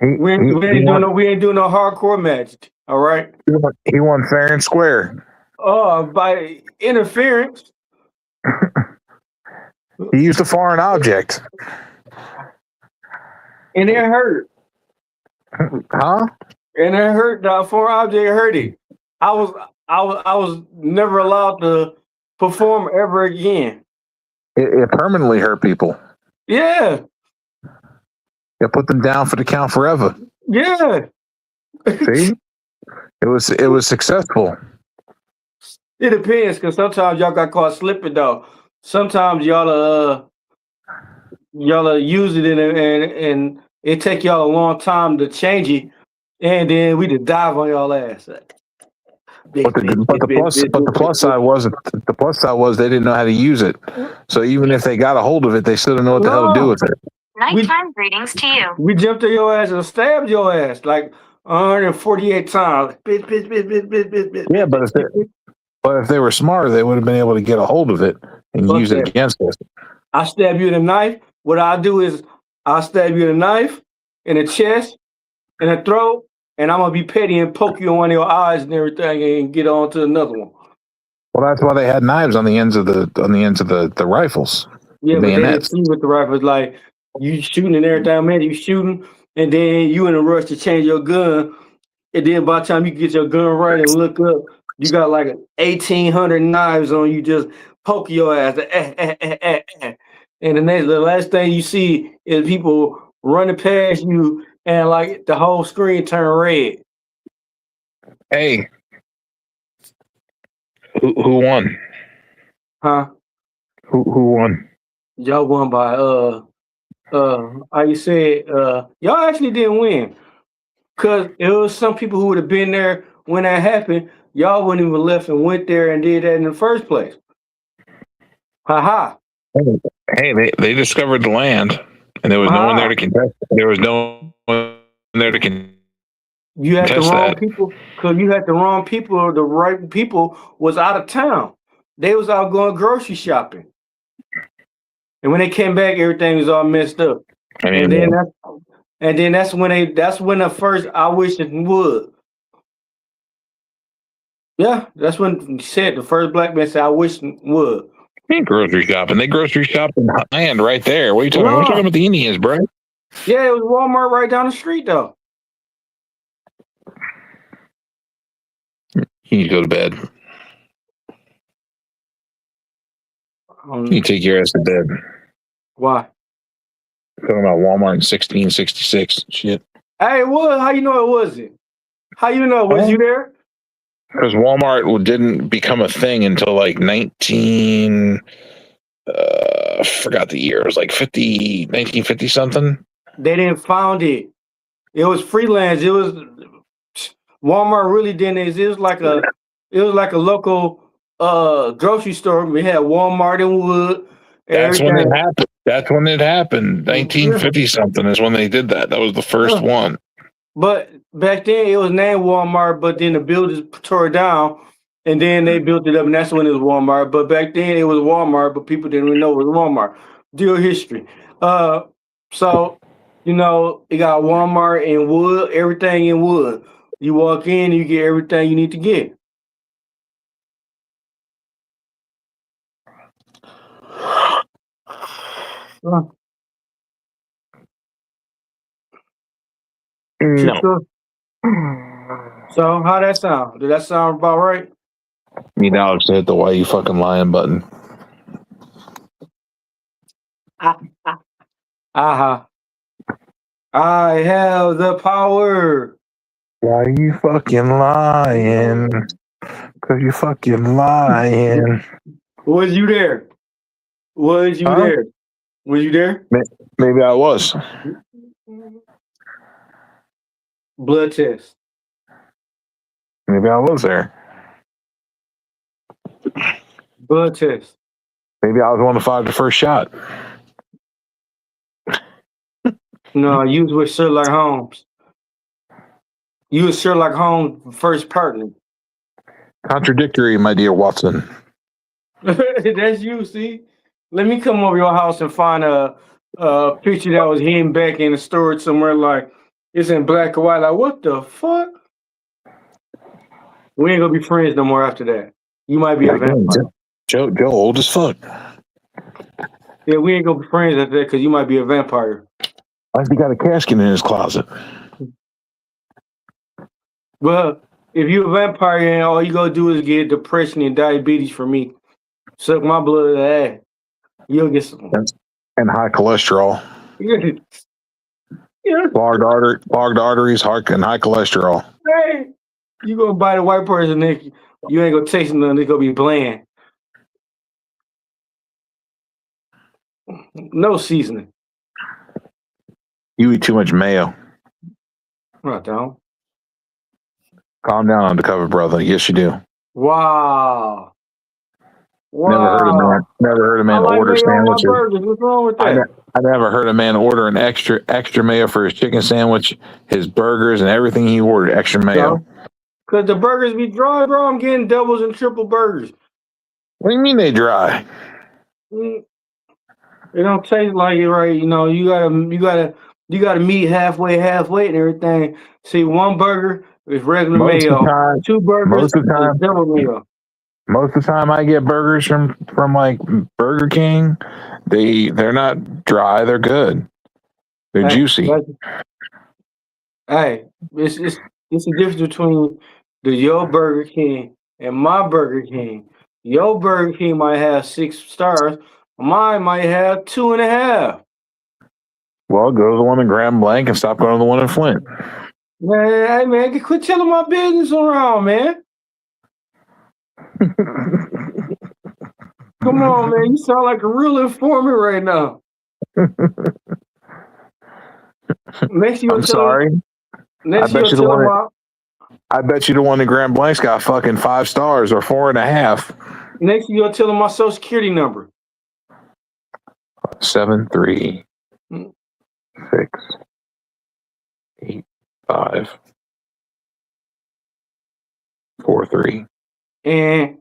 We ain't doing no hardcore match. All right. He won fair and square. Oh, by interference. He used a foreign object. And it hurt. Huh? And it hurt. The foreign object hurt it. I was never allowed to perform ever again. It permanently hurt people. Yeah. It put them down for the count forever. Yeah. See? It was successful. It depends, because sometimes y'all got caught slipping though. sometimes y'all use it and it take y'all a long time to change it, and then we just dive on y'all ass. But the plus side was they didn't know how to use it. So even if they got a hold of it, they still didn't know what the hell to do with it. Nighttime greetings to you. We jumped on your ass and stabbed your ass like 148 times. Bitch. Yeah, but if they were smarter, they would have been able to get a hold of it and Fuck use it that. against us. I stab you with a knife. What I do is I stab you with a knife in the chest, in the throat, and I'm gonna be petty and poke you in one of your eyes and everything, and get on to another one. Well, that's why they had knives on the ends of the rifles. Yeah, but they didn't Bayonets. shoot with the rifles. Like you shooting and everything, man. You shooting, and then you in a rush to change your gun, and then by the time you get your gun right and look up, you got like 1,800 knives on you, just poke your ass, and the last thing you see is people running past you, and like the whole screen turn red. Hey, who won? Huh? Who won? Y'all won by how you said y'all actually didn't win. Cause it was some people who would have been there when that happened. Y'all wouldn't even left and went there and did that in the first place. Ha. Hey, they discovered the land, and there was no one there to contest. There was no one there to contest. You had the wrong that. people, because you had the wrong people, or the right people was out of town. They was out going grocery shopping. And when they came back, everything was all messed up. I mean, and then that's when the first I wish it would. Yeah, that's when he said the first black man said I wish it would. grocery shopping. They grocery shopped in land right there. What are you talking about? We're talking about the Indians, bro. Yeah, it was Walmart right down the street though. You need to go to bed. You need to take your ass to bed. Why? Talking about Walmart in 1666. Shit. Hey, it was. How you know it wasn't? How you know? Was you there? Because Walmart didn't become a thing until like 19. Forgot the year. It was like 1950 something. They didn't found it. It was freelance. It was Walmart really didn't exist. It was like a local grocery store. We had Walmart in Wood. That's when it happened. 1950 something is when they did that. That was the first one. But back then it was named Walmart, but then the builders tore it down and then they built it up, and that's when it was Walmart. But back then it was Walmart, but people didn't even know it was Walmart. Deal history. So you know, it got Walmart in Wood, everything in Wood. You walk in, you get everything you need to get. No. So how that sound? Did that sound about right? Me and Alex hit the why you fucking lying button. I have the power. Why you fucking lying? Cause you fucking lying. Was you there? Was you there? Was you there? Maybe I was. Blood test. Maybe I was there. Blood test. Maybe I was one of 5 the first shot. No, you was with Sherlock Holmes. You was Sherlock Holmes' first partner. Contradictory, my dear Watson. That's you, see? Let me come over your house and find a picture that was hidden back in the storage somewhere, like it's in black and white. Like, what the fuck? We ain't gonna be friends no more after that. You might be a vampire. Joe old as fuck. Yeah, we ain't gonna be friends after that because you might be a vampire. Like he got a casket in his closet. Well, if you're a vampire and all you gonna do is get depression and diabetes from me, suck my blood ass. You'll get some. And high cholesterol. Yeah. Clogged arteries, heart, and high cholesterol. Hey, you gonna bite a white person, Nick? You ain't gonna taste nothing. It's gonna be bland. No seasoning. You eat too much mayo. Right down. Calm down, undercover brother. Yes, you do. Wow. Never heard a I man like order mayo on my sandwiches. burgers. What's wrong with that? I never heard a man order an extra mayo for his chicken sandwich, his burgers, and everything he ordered. Extra mayo. Because the burgers be dry, bro. I'm getting doubles and triple burgers. What do you mean they dry? It don't taste like it, right? You know, you gotta meet halfway and everything. See, one burger is regular Most mayo. of the time, 2 burgers is double mayo. most of the time I get burgers from like Burger King, they're not dry, they're good. They're juicy. Hey, it's the difference between your Burger King and my Burger King. Your Burger King might have 6 stars. Mine might have 2.5. Well, go to the one in Grand Blanc and stop going to the one in Flint. Man, hey man, quit telling my business around, man. Come on, man. You sound like a real informant right now. Next you I'm sorry. I bet you the one in Grand Blanc's got fucking 5 stars or 4.5. Next you'll tell him my social security number. 7 3 6 8 5 4 3 And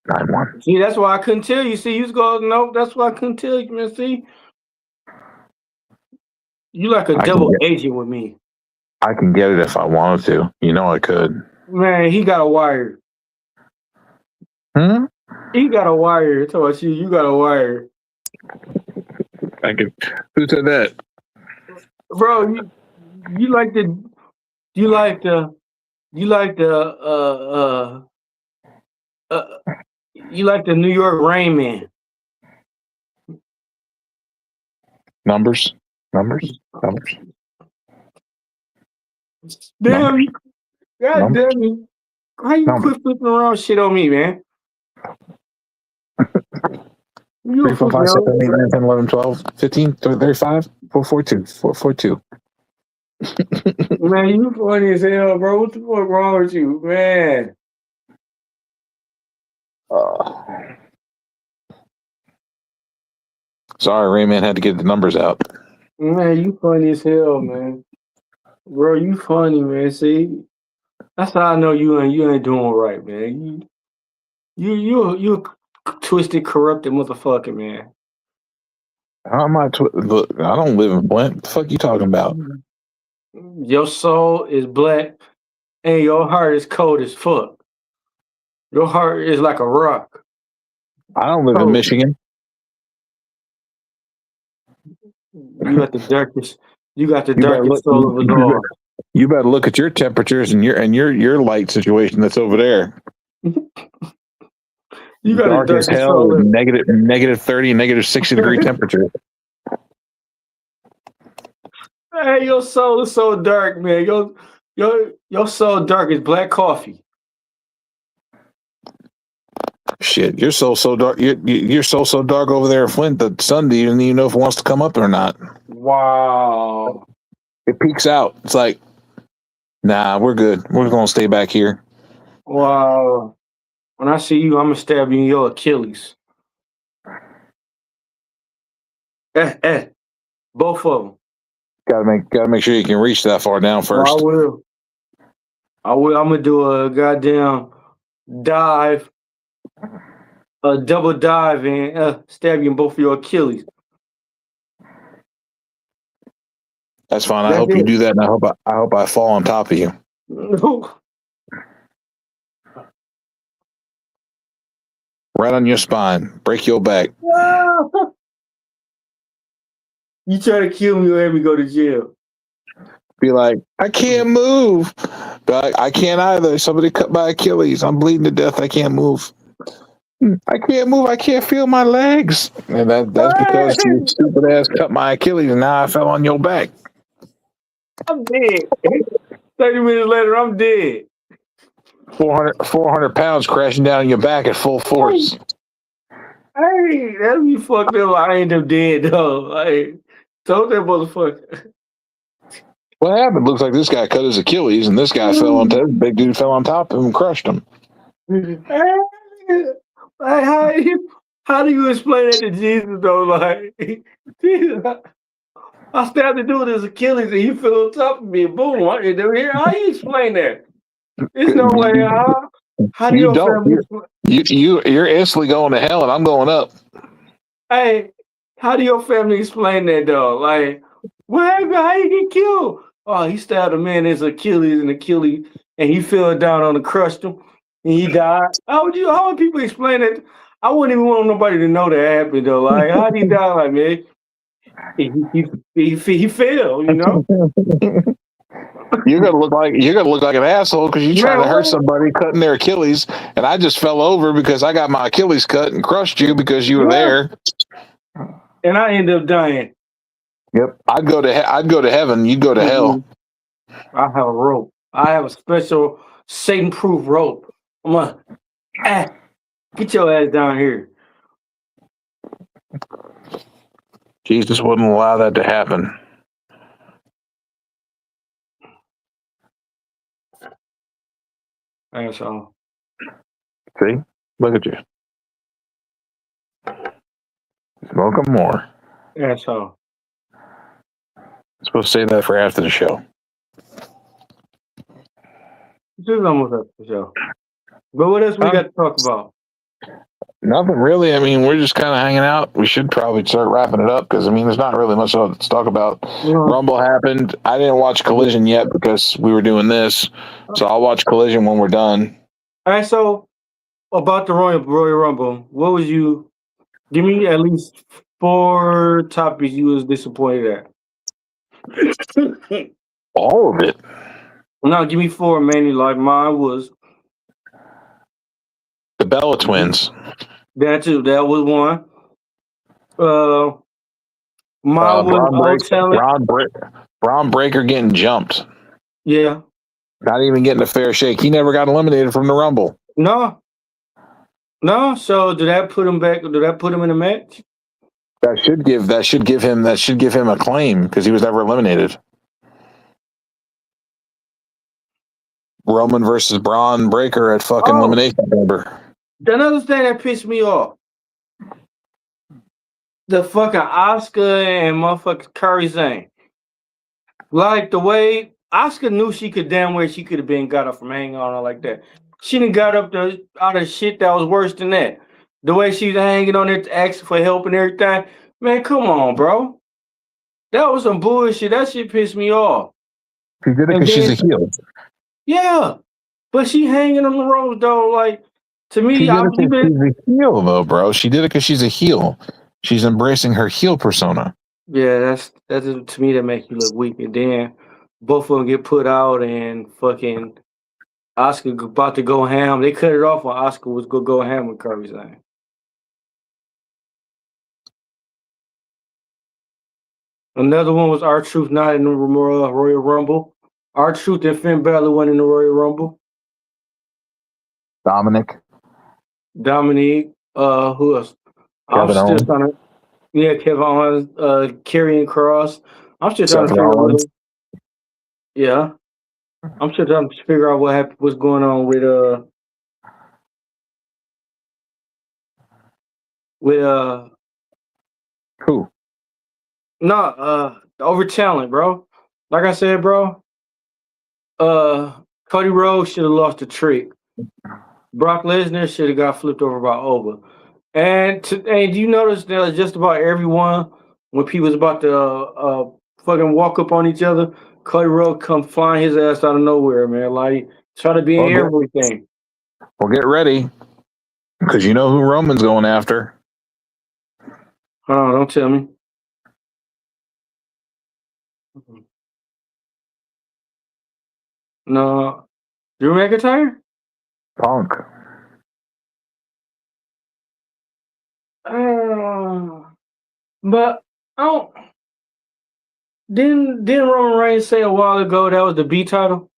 9 1. see, that's why I couldn't tell you. See, you was going, nope, that's why I couldn't tell you, man. See, you like a double agent with me. I can get it if I wanted to. You know I could. Man, he got a wire. He got a wire. I told you got a wire. I could. Who said that? Bro, you like the New York Rain Man. Numbers. Damn you. God damn you. How you quit flipping around shit on me, man? 3, 4, 5, 7, 8, 9, 10, 11, 12, 15, 35, 442, 442. Man, you funny as hell, bro. What the fuck wrong with you, man? Sorry, Rayman had to get the numbers out. Man, you funny as hell, man. Bro, you funny, man. See, that's how I know you ain't doing right, man. You twisted, corrupted motherfucker, man. How am I? Look, I don't live in Flint. What the fuck you talking about? Your soul is black, and your heart is cold as fuck. Your heart is like a rock. I don't live in Michigan. You got the darkest. You got the darkest soul of us all. You better look at your temperatures and your light situation that's over there. You got dark as hell, negative 30, negative 60 degree temperature. Hey, your soul is so dark, man. Your soul dark as black coffee. Shit, you're so dark. You're so dark over there in Flint. The sun doesn't even know if it wants to come up or not. Wow. It peeks out. It's like, nah, we're good. We're gonna stay back here. Wow. When I see you, I'm gonna stab you in your Achilles. Both of them. Gotta make sure you can reach that far down first. I will. I'm gonna do a goddamn dive, a double dive, and stab you in both of your Achilles. That's fine. I hope you do that, and I hope I fall on top of you. Right on your spine. Break your back. You try to kill me or have me go to jail. Be like, I can't move. But I can't either. Somebody cut my Achilles. I'm bleeding to death. I can't move. I can't move. I can't feel my legs. And that's because you stupid ass cut my Achilles and now I fell on your back. I'm dead. 30 minutes later, I'm dead. 400 pounds crashing down on your back at full force. Hey, that'd be fucked up. I ain't them dead though. I told that motherfucker. What happened? Looks like this guy cut his Achilles, and this guy fell on top. Big dude fell on top of him and crushed him. Hey, how do you explain that to Jesus though? Like, Jesus, I stabbed the dude with his Achilles and he fell on top of me. Boom! I ended up here. How you explain that? There's no way. How do You your don't. family? You're instantly going to hell, and I'm going up. Hey, how do your family explain that though? Like, what happened? How you get killed? Oh, he stabbed a man in his Achilles, and he fell down on the crushed him, and he died. How would people explain it? I wouldn't even want nobody to know that happened though. Like, how did he die? Like, man, he fell, you know. You're gonna look like an asshole because you tried to hurt somebody cutting their Achilles, and I just fell over because I got my Achilles cut and crushed you because you were there. And I ended up dying. Yep, I'd go to heaven. You'd go to hell. I have a rope. I have a special Satan-proof rope. I'm like, get your ass down here. Jesus wouldn't allow that to happen. That's all. See, look at you. Smoke 'em more. That's all. Supposed to say that for after the show. This is almost up the show. But what else we got to talk about? Nothing really. I mean, we're just kind of hanging out. We should probably start wrapping it up because, I mean, there's not really much else to talk about. Rumble happened. I didn't watch Collision yet because we were doing this. So I'll watch Collision when we're done. All right, so about the Royal Rumble, what was you... Give me at least 4 topics you was disappointed at. All of it? No, give me 4, mainly. Like mine was... The Bella Twins. That was one. Mine was Braun Breaker getting jumped. Yeah. Not even getting a fair shake. He never got eliminated from the Rumble. No. So did that put him back? Did that put him in the match? That should give him a claim because he was never eliminated. Roman versus Braun Breaker at fucking Elimination Chamber. Another thing that pissed me off. The fucking Oscar and motherfucking Curry thing. Like the way Oscar knew she could have been got up from hanging on her like that. She done got up out of shit that was worse than that. The way she was hanging on there asking for help and everything. Man, come on, bro. That was some bullshit. That shit pissed me off. She did it because she's a heel. Yeah. But she hanging on the ropes though, like to me, she's a heel though, bro. She did it because she's a heel. She's embracing her heel persona. Yeah, that's to me that makes you look weak. And then both of them get put out and fucking Oscar about to go ham. They cut it off when Oscar was gonna go ham with Curry's thing. Another one was R-Truth not in the Royal Rumble. R-Truth and Finn Balor went in the Royal Rumble. Dominique. Who else? Kevin Owens. Kevin Owens, Karrion Kross. I'm still trying to figure out I'm still trying to figure out what's going on with who? No, over talent, bro. Like I said, bro. Cody Rhodes should have lost the Trick. Brock Lesnar should have got flipped over by Oba. And you notice that just about everyone, when people was about to fucking walk up on each other, Cody Rhodes come flying his ass out of nowhere, man. Like, try to be in everything. Well, get ready, because you know who Roman's going after. Oh, don't tell me. No. Drew McIntyre? Punk. But I don't. Didn't Roman Reigns say a while ago that was the B title?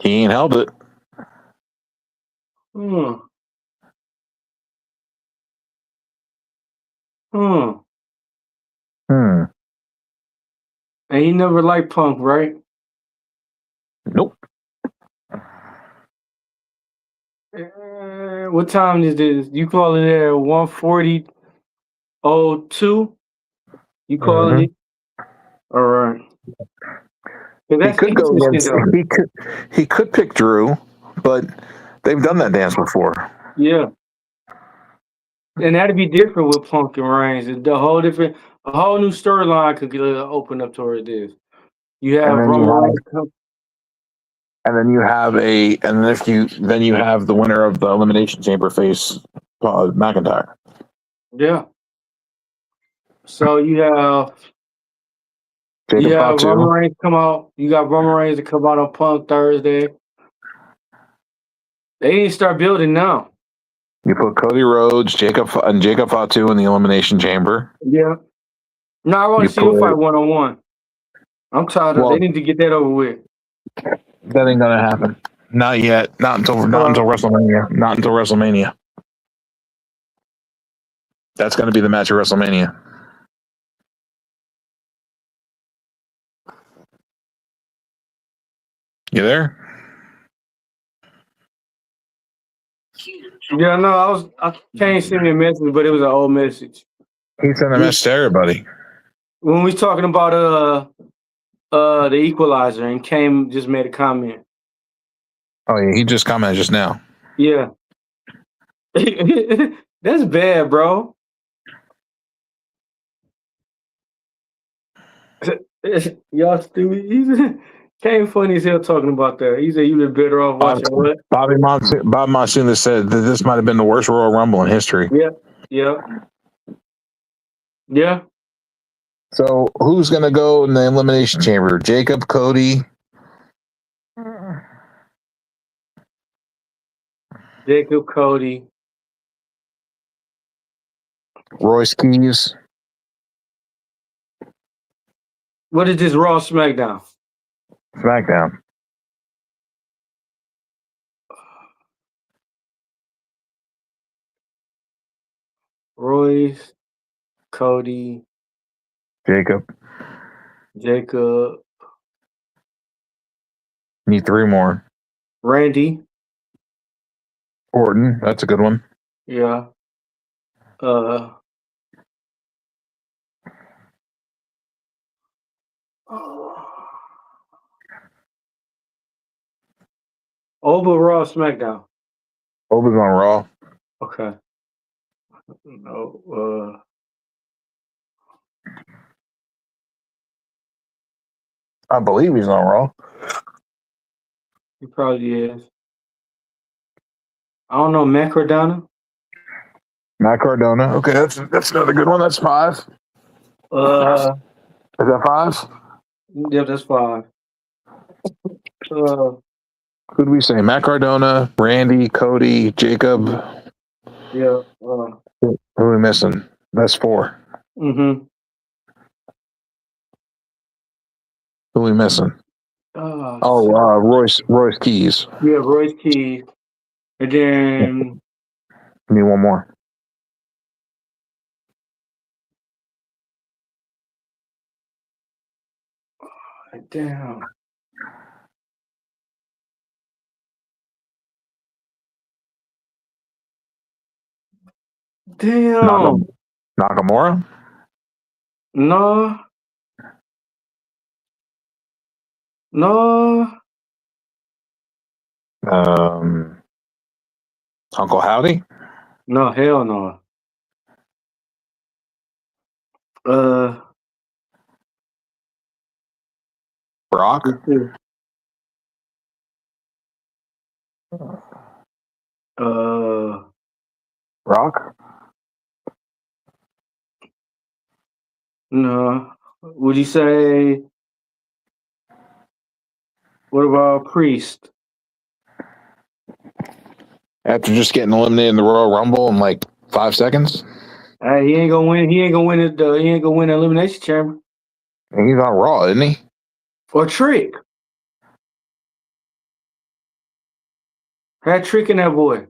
He ain't held it. Hmm. Hmm. And he never liked Punk, right? Nope. What time is this? You calling it at 1:40:02? You calling Mhm. it? All right. He That's could go interesting, against. though. He could pick Drew, but they've done that dance before. Yeah. And that'd be different with Punk and Reigns. A whole new storyline could get open up towards this. You And have then you Roman have, Reigns come. and then you have the winner of the Elimination Chamber face McIntyre. Yeah. So you have Jacob Roman Fatu. Reigns come out. You got Roman Reigns to come out on Punk Thursday. They need to start building now. You put Cody Rhodes, Jacob Fatu in the Elimination Chamber. Yeah. No, I want You to see them put fight 1-on-1. I'm tired of. well, They need to get that over with. that ain't gonna happen. Not yet. Not until WrestleMania. Not until WrestleMania. That's gonna be the match of WrestleMania. You there? Yeah, no, I can't send me a message, but it was an old message. He sent a message to everybody. When we was talking about the Equalizer and Kane just made a comment. Oh yeah, he just commented just now. Yeah. That's bad, bro. Y'all stupid. Kane funny as hell talking about that. He said you been better off watching what? Bob Monsoon said that this might have been the worst Royal Rumble in history. Yeah. Yeah. Yeah. So who's gonna go in the Elimination Chamber? Jacob, Cody, Jacob, Cody. Royce Keys. What is this Raw SmackDown? SmackDown. Royce, Cody, Jacob. Jacob, Need three more. Randy. Orton. That's a good one. Yeah. Over Raw SmackDown. Oba's on Raw. Okay. No, I believe he's on Raw. he probably is. I don't know, Matt Cardona. Matt Cardona. Okay, that's another good one. That's 5. Is that 5? Yeah, that's 5. Who do we say? Matt Cardona, Randy, Cody, Jacob. Yeah. Who are we missing? That's 4. Mm-hmm. Who are we missing? Royce Keys. Yeah, Royce Keys. And then Need one more. damn. Damn. Nakamura? No. No. Uncle Howdy? No, hell no. Brock? Brock? No. Would you say what about Priest? After just getting eliminated in the Royal Rumble in like 5 seconds? Hey, he ain't gonna win. He ain't gonna win it. He ain't gonna win the Elimination Chamber. He's on Raw, isn't he? Or Trick. Had Trick in that boy.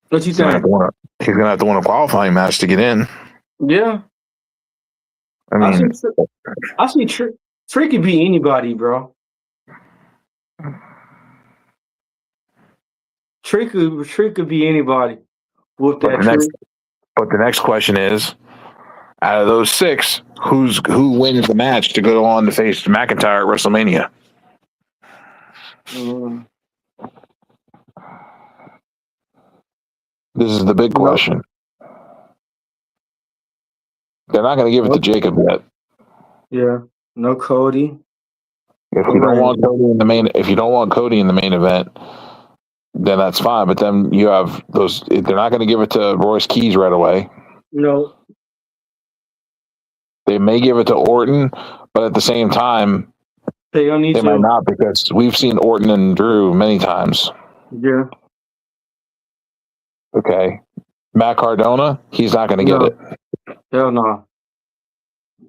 What you He's gonna have think? to win he's gonna have to win a qualifying match to get in. Yeah, I I see. mean, I see. Trick could be anybody, bro. Trick could be anybody. With but that the next trick. but the next question is, out of those 6, who wins the match to go on to face McIntyre at WrestleMania? Mm, This is the big nope. question. They're not going to give it to Nope. Jacob yet. Yeah. No Cody. If No you don't want Randy. Cody in the main, if you don't want Cody in the main event, then that's fine. But then you have those. They're not going to give it to Royce Keys right away. No. They may give it to Orton, but at the same time, They don't need they might to. not, because we've seen Orton and Drew many times. Yeah. Okay, Matt Cardona, he's not going to get No. it, Hell no.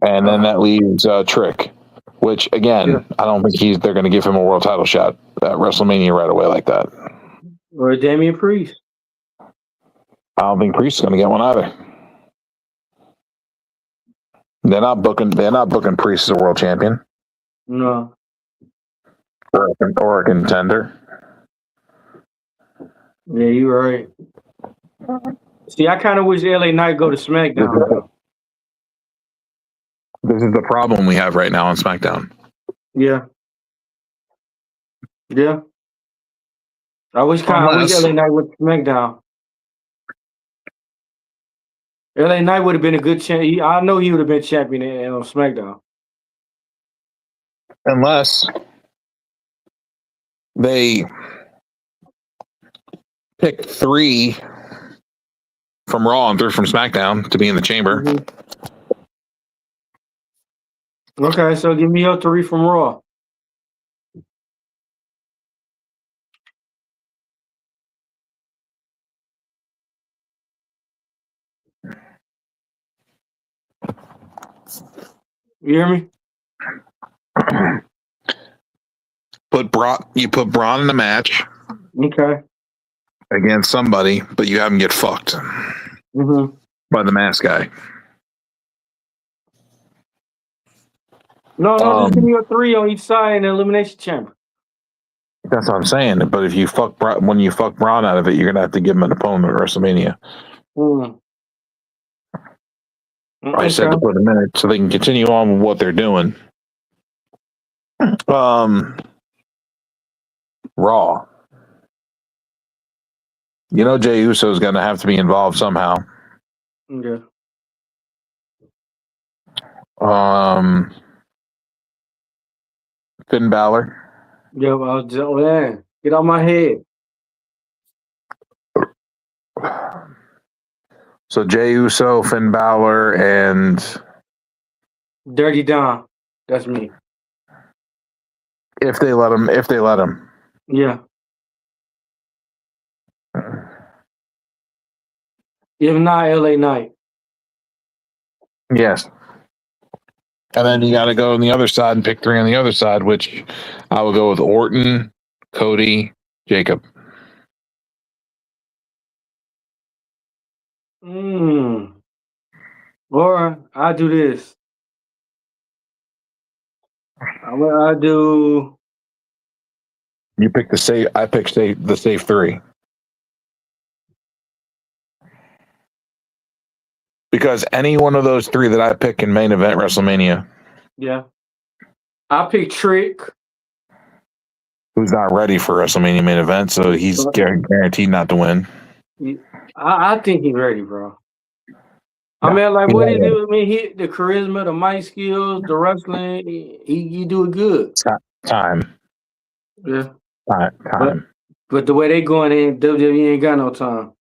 and then that leaves Trick, which again, Yeah. I don't think they're going to give him a world title shot at WrestleMania right away like that. Or Damian Priest. I don't think Priest is going to get one either. They're not booking Priest as a world champion No. or a contender. Yeah, you're right. See, I kind of wish LA Knight go to SmackDown. This is the problem we have right now on SmackDown. Yeah. Yeah. I wish Unless- LA Knight went to SmackDown. LA Knight would have been a good champion. I know he would have been champion on SmackDown. Unless they pick 3 from Raw and 3 from SmackDown to be in the chamber. Mm-hmm. Okay, so give me your 3 from Raw. You hear me? You put Braun in a match Okay. against somebody, but you have him get fucked Mm-hmm. by the mask guy. No, just give me your 3 on each side in the Elimination Chamber. That's what I'm saying. But if you when you fuck Braun out of it, you're gonna have to give him an opponent at WrestleMania. Mm. I said to put him in it so they can continue on with what they're doing. Raw. You know Jey Uso is gonna have to be involved somehow. Okay. Finn Balor. Yeah, man, get out my head. So Jey Uso, Finn Balor, and Dirty Don. That's me. if they let him. Yeah. If not, LA Knight. Yes. And then you got to go on the other side and pick 3 on the other side, which I would go with Orton, Cody, Jacob. Or I do this. I do. You pick the safe. I pick the safe 3. Because any one of those 3 that I pick in main event WrestleMania, Yeah. I pick Trick. who's not ready for WrestleMania main event, so he's guaranteed not to win. I think he's ready, bro. I mean, like, what he do? I mean, the charisma, the mic skills, the wrestling, he do it good. Time. Yeah. Time. But the way they going in, WWE ain't got no time.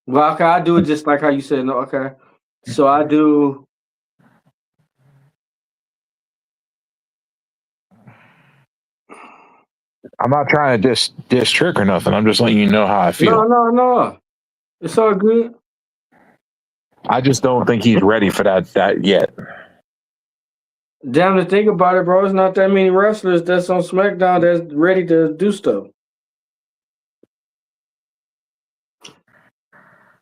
Well, okay, I do it just like how you said. No, okay. So I do. I'm not trying to diss Trick or nothing. I'm just letting you know how I feel. No. It's all good. I just don't think he's ready for that yet. Damn, to think about it, bro. It's not that many wrestlers that's on SmackDown that's ready to do stuff.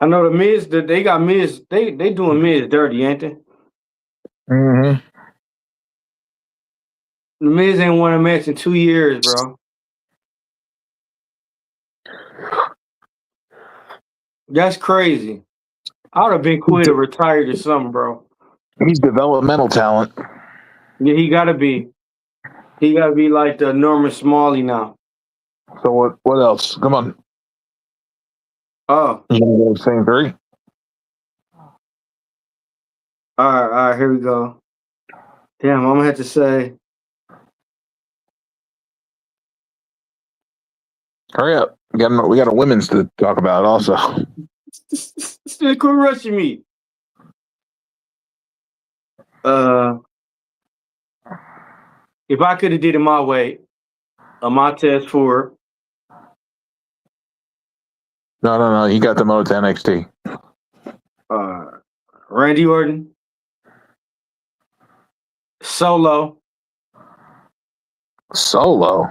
I know the Miz. They got Miz. They doing Miz dirty, ain't they? Mm-hmm. The Miz ain't won a match in 2 years, bro. That's crazy. I would have been quit or retired or something, bro. He's developmental talent. Yeah, he gotta be. He gotta be like the Norman Smalley now. So what else? Come on. Oh, You gonna go the same three? all right, here we go. Damn, I'm gonna have to say. Hurry up. We got a women's to talk about also. Quit rushing me. If I could have did it my way, a Montez Ford. No. He got the mode to NXT. Randy Orton. Solo. Solo.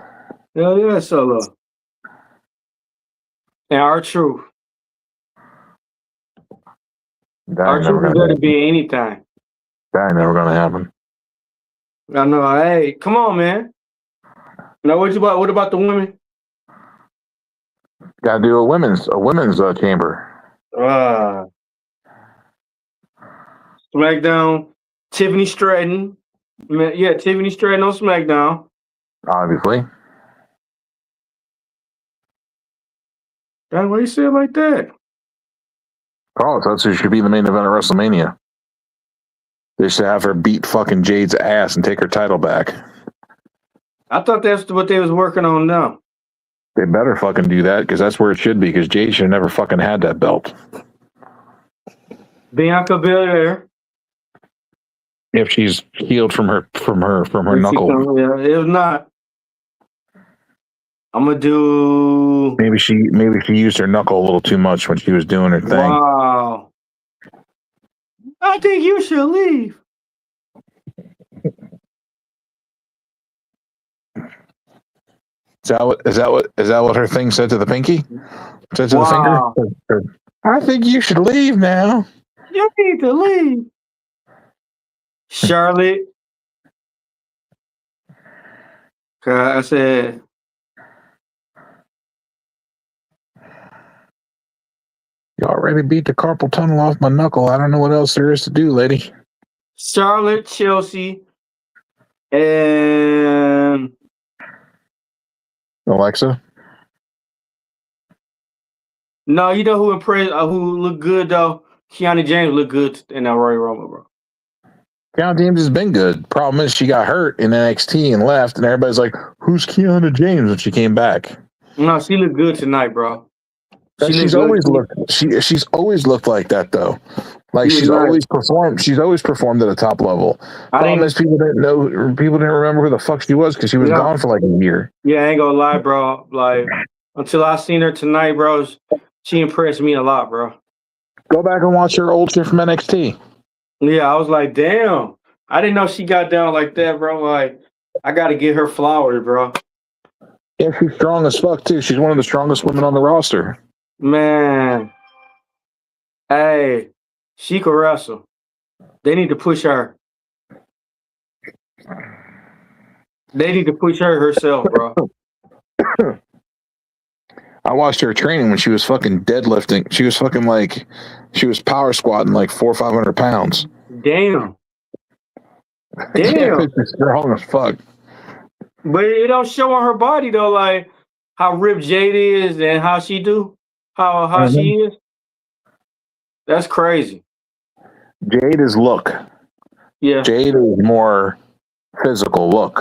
Yeah, Solo. And R-Truth. That ain't never R-Truth is gonna going to happen. be anytime. That ain't never gonna happen. I know. Hey, come on, man. Now, what about the women? Gotta do a women's chamber. SmackDown. Tiffany Stratton. Yeah, Tiffany Stratton on SmackDown. Obviously. Why you say it like that? Oh, that's who should be the main event of WrestleMania. They should have her beat fucking Jade's ass and take her title back. I thought that's what they was working on now. They better fucking do that because that's where it should be. Because Jade should have never fucking had that belt. Bianca Belair. If she's healed from her knuckle, Yeah, it was not. I'm gonna do. maybe she used her knuckle a little too much when she was doing her thing. Wow. I think you should leave. Is that what her thing said to the pinky? Said to Wow. the finger? I think you should leave now. You need to leave. Charlotte. I said. You already beat the carpal tunnel off my knuckle. I don't know what else there is to do, lady. Charlotte, Chelsea, and Alexa? no, you know who impressed? Who looked good though? Kiana James looked good in that Royal Rumble, bro. Kiana James has been good. Problem is she got hurt in NXT and left, and everybody's like, "Who's Kiana James?" When she came back. No, she looked good tonight, bro. She's always looked like that though. Like she's always performed. She's always performed at a top level. Problem is people didn't remember who the fuck she was because she was gone for like a year. Yeah, I ain't gonna lie, bro. Like until I seen her tonight, bro, she impressed me a lot, bro. Go back and watch her old shit from NXT. Yeah, I was like, damn. I didn't know she got down like that, bro. Like, I gotta get her flowers, bro. Yeah, she's strong as fuck too. She's one of the strongest women on the roster. Man. Hey, she can wrestle. They need to push her. They need to push her herself, bro. I watched her training when she was fucking deadlifting. She was power squatting like 400 or 500 pounds. Damn. Yeah, she's strong as fuck. But it don't show on her body though, like how ripped Jade is and how she do, how she is. That's crazy. Jade is look. Yeah. Jade is more physical look.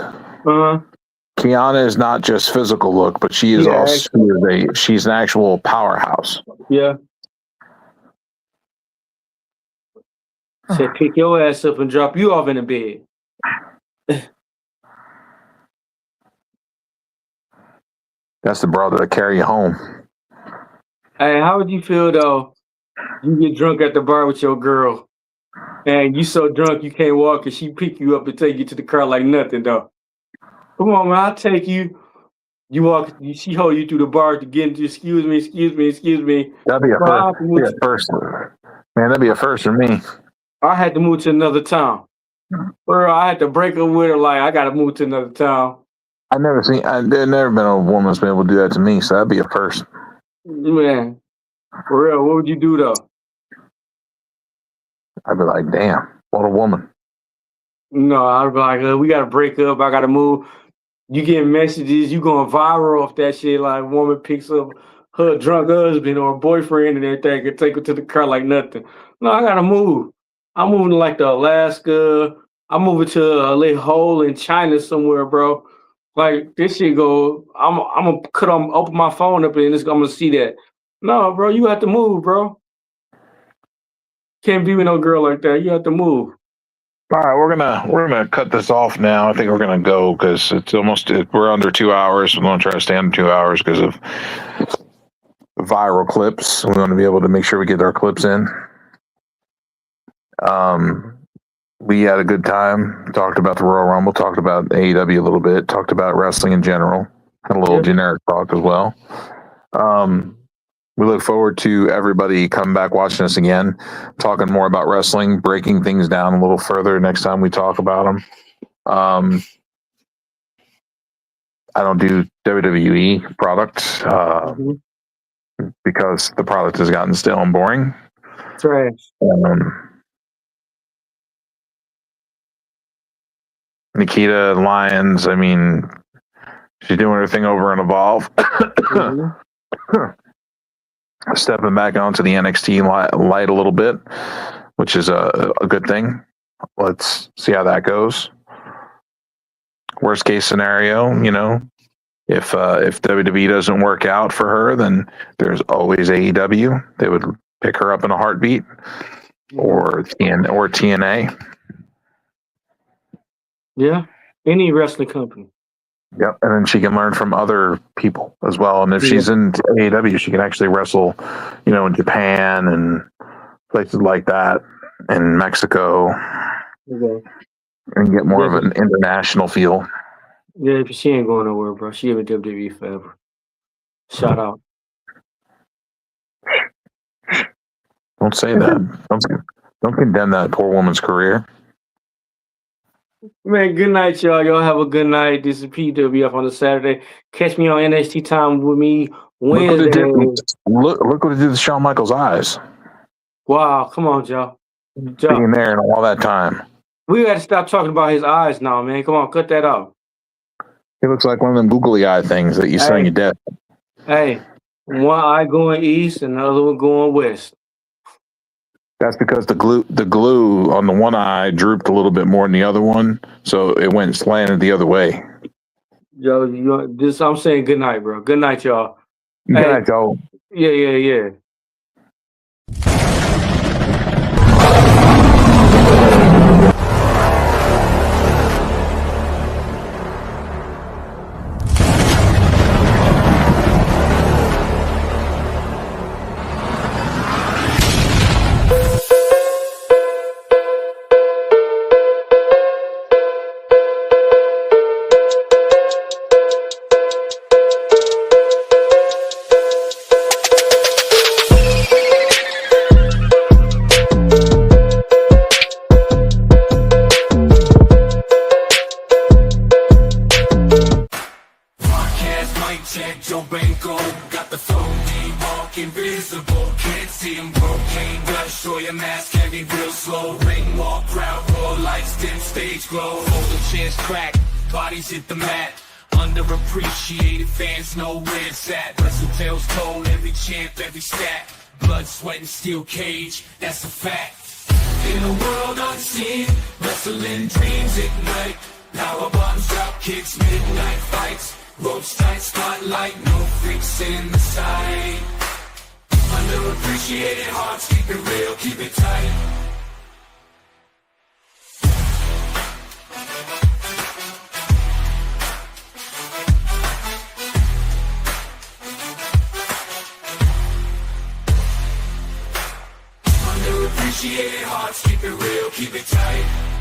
Kiana is not just physical look, but she is she's an actual powerhouse. Yeah. Said pick your ass up and drop you off in the bed. That's the bro that'll carry you home. Hey, how would you feel though? You get drunk at the bar with your girl, and you so drunk you can't walk, and she pick you up and take you to the car like nothing though. Come on, man, I'll take you. You walk, she hold you through the bar to get into. Excuse me. That'd be a Bro, I first. had to move Yeah, first. Man, that'd be a first for me. I had to move to another town. Bro, I had to break up with her. Like I got to move to another town. There's never been a woman that's been able to do that to me, so that'd be a first. Man, for real, what would you do though? I'd be like, damn, what a woman. No, I'd be like, we got to break up. I got to move. You get messages, you going viral off that shit. Like, a woman picks up her drunk husband or boyfriend and everything and take her to the car like nothing. No, I got to move. I'm moving to like the Alaska. I'm moving to a little hole in China somewhere, bro. Like, this shit go, I'm going to open my phone up and I'm going to see that. No, bro, you have to move, bro. Can't be with no girl like that. You have to move. All right, we're gonna cut this off now. I think we're gonna go because we're under 2 hours. We're gonna try to stay under 2 hours because of viral clips. We want to be able to make sure we get our clips in. We had a good time. Talked about the Royal Rumble. Talked about AEW a little bit. Talked about wrestling in general. Had a little generic talk as well. We look forward to everybody coming back watching us again, talking more about wrestling, breaking things down a little further next time we talk about them. I don't do WWE product because the product has gotten stale and boring. Trash. Nikita Lyons, I mean, she's doing her thing over in Evolve. Stepping back onto the NXT light a little bit, which is a good thing. Let's see how that goes. Worst case scenario, if WWE doesn't work out for her, then there's always AEW. They would pick her up in a heartbeat, or TNA. Yeah, any wrestling company. Yep, and then she can learn from other people as well. And if she's in AEW, she can actually wrestle, in Japan and places like that, and Mexico, and get more of an international feel. Yeah, but she ain't going nowhere, bro. She in WWE forever. Shout out. Don't say that. Don't condemn that poor woman's career. Man, good night, y'all. Y'all have a good night. This is PWF on a Saturday. Catch me on NXT time with me Wednesday. Look what it did to Shawn Michaels' eyes. Wow, come on, Joe. Being there and all that time. We got to stop talking about his eyes now, man. Come on, cut that out. He looks like one of them googly eye things that you see on your desk. Hey, one eye going east and the other one going west. That's because the glue on the one eye drooped a little bit more than the other one, so it went slanted the other way. Yo, I'm saying good night, bro. Good night, y'all. Good night, Joe. Yeah. Hit the mat, underappreciated fans know where it's at. Wrestle tales told, every champ, every stat. Blood, sweat, and steel cage, that's a fact. In a world unseen, wrestling dreams ignite. Power bombs, drop kicks, midnight fights. Ropes tight, spotlight, no freaks in the sight. Underappreciated hearts, keep it real, keep it tight. Underappreciated hearts, keep it real, keep it tight.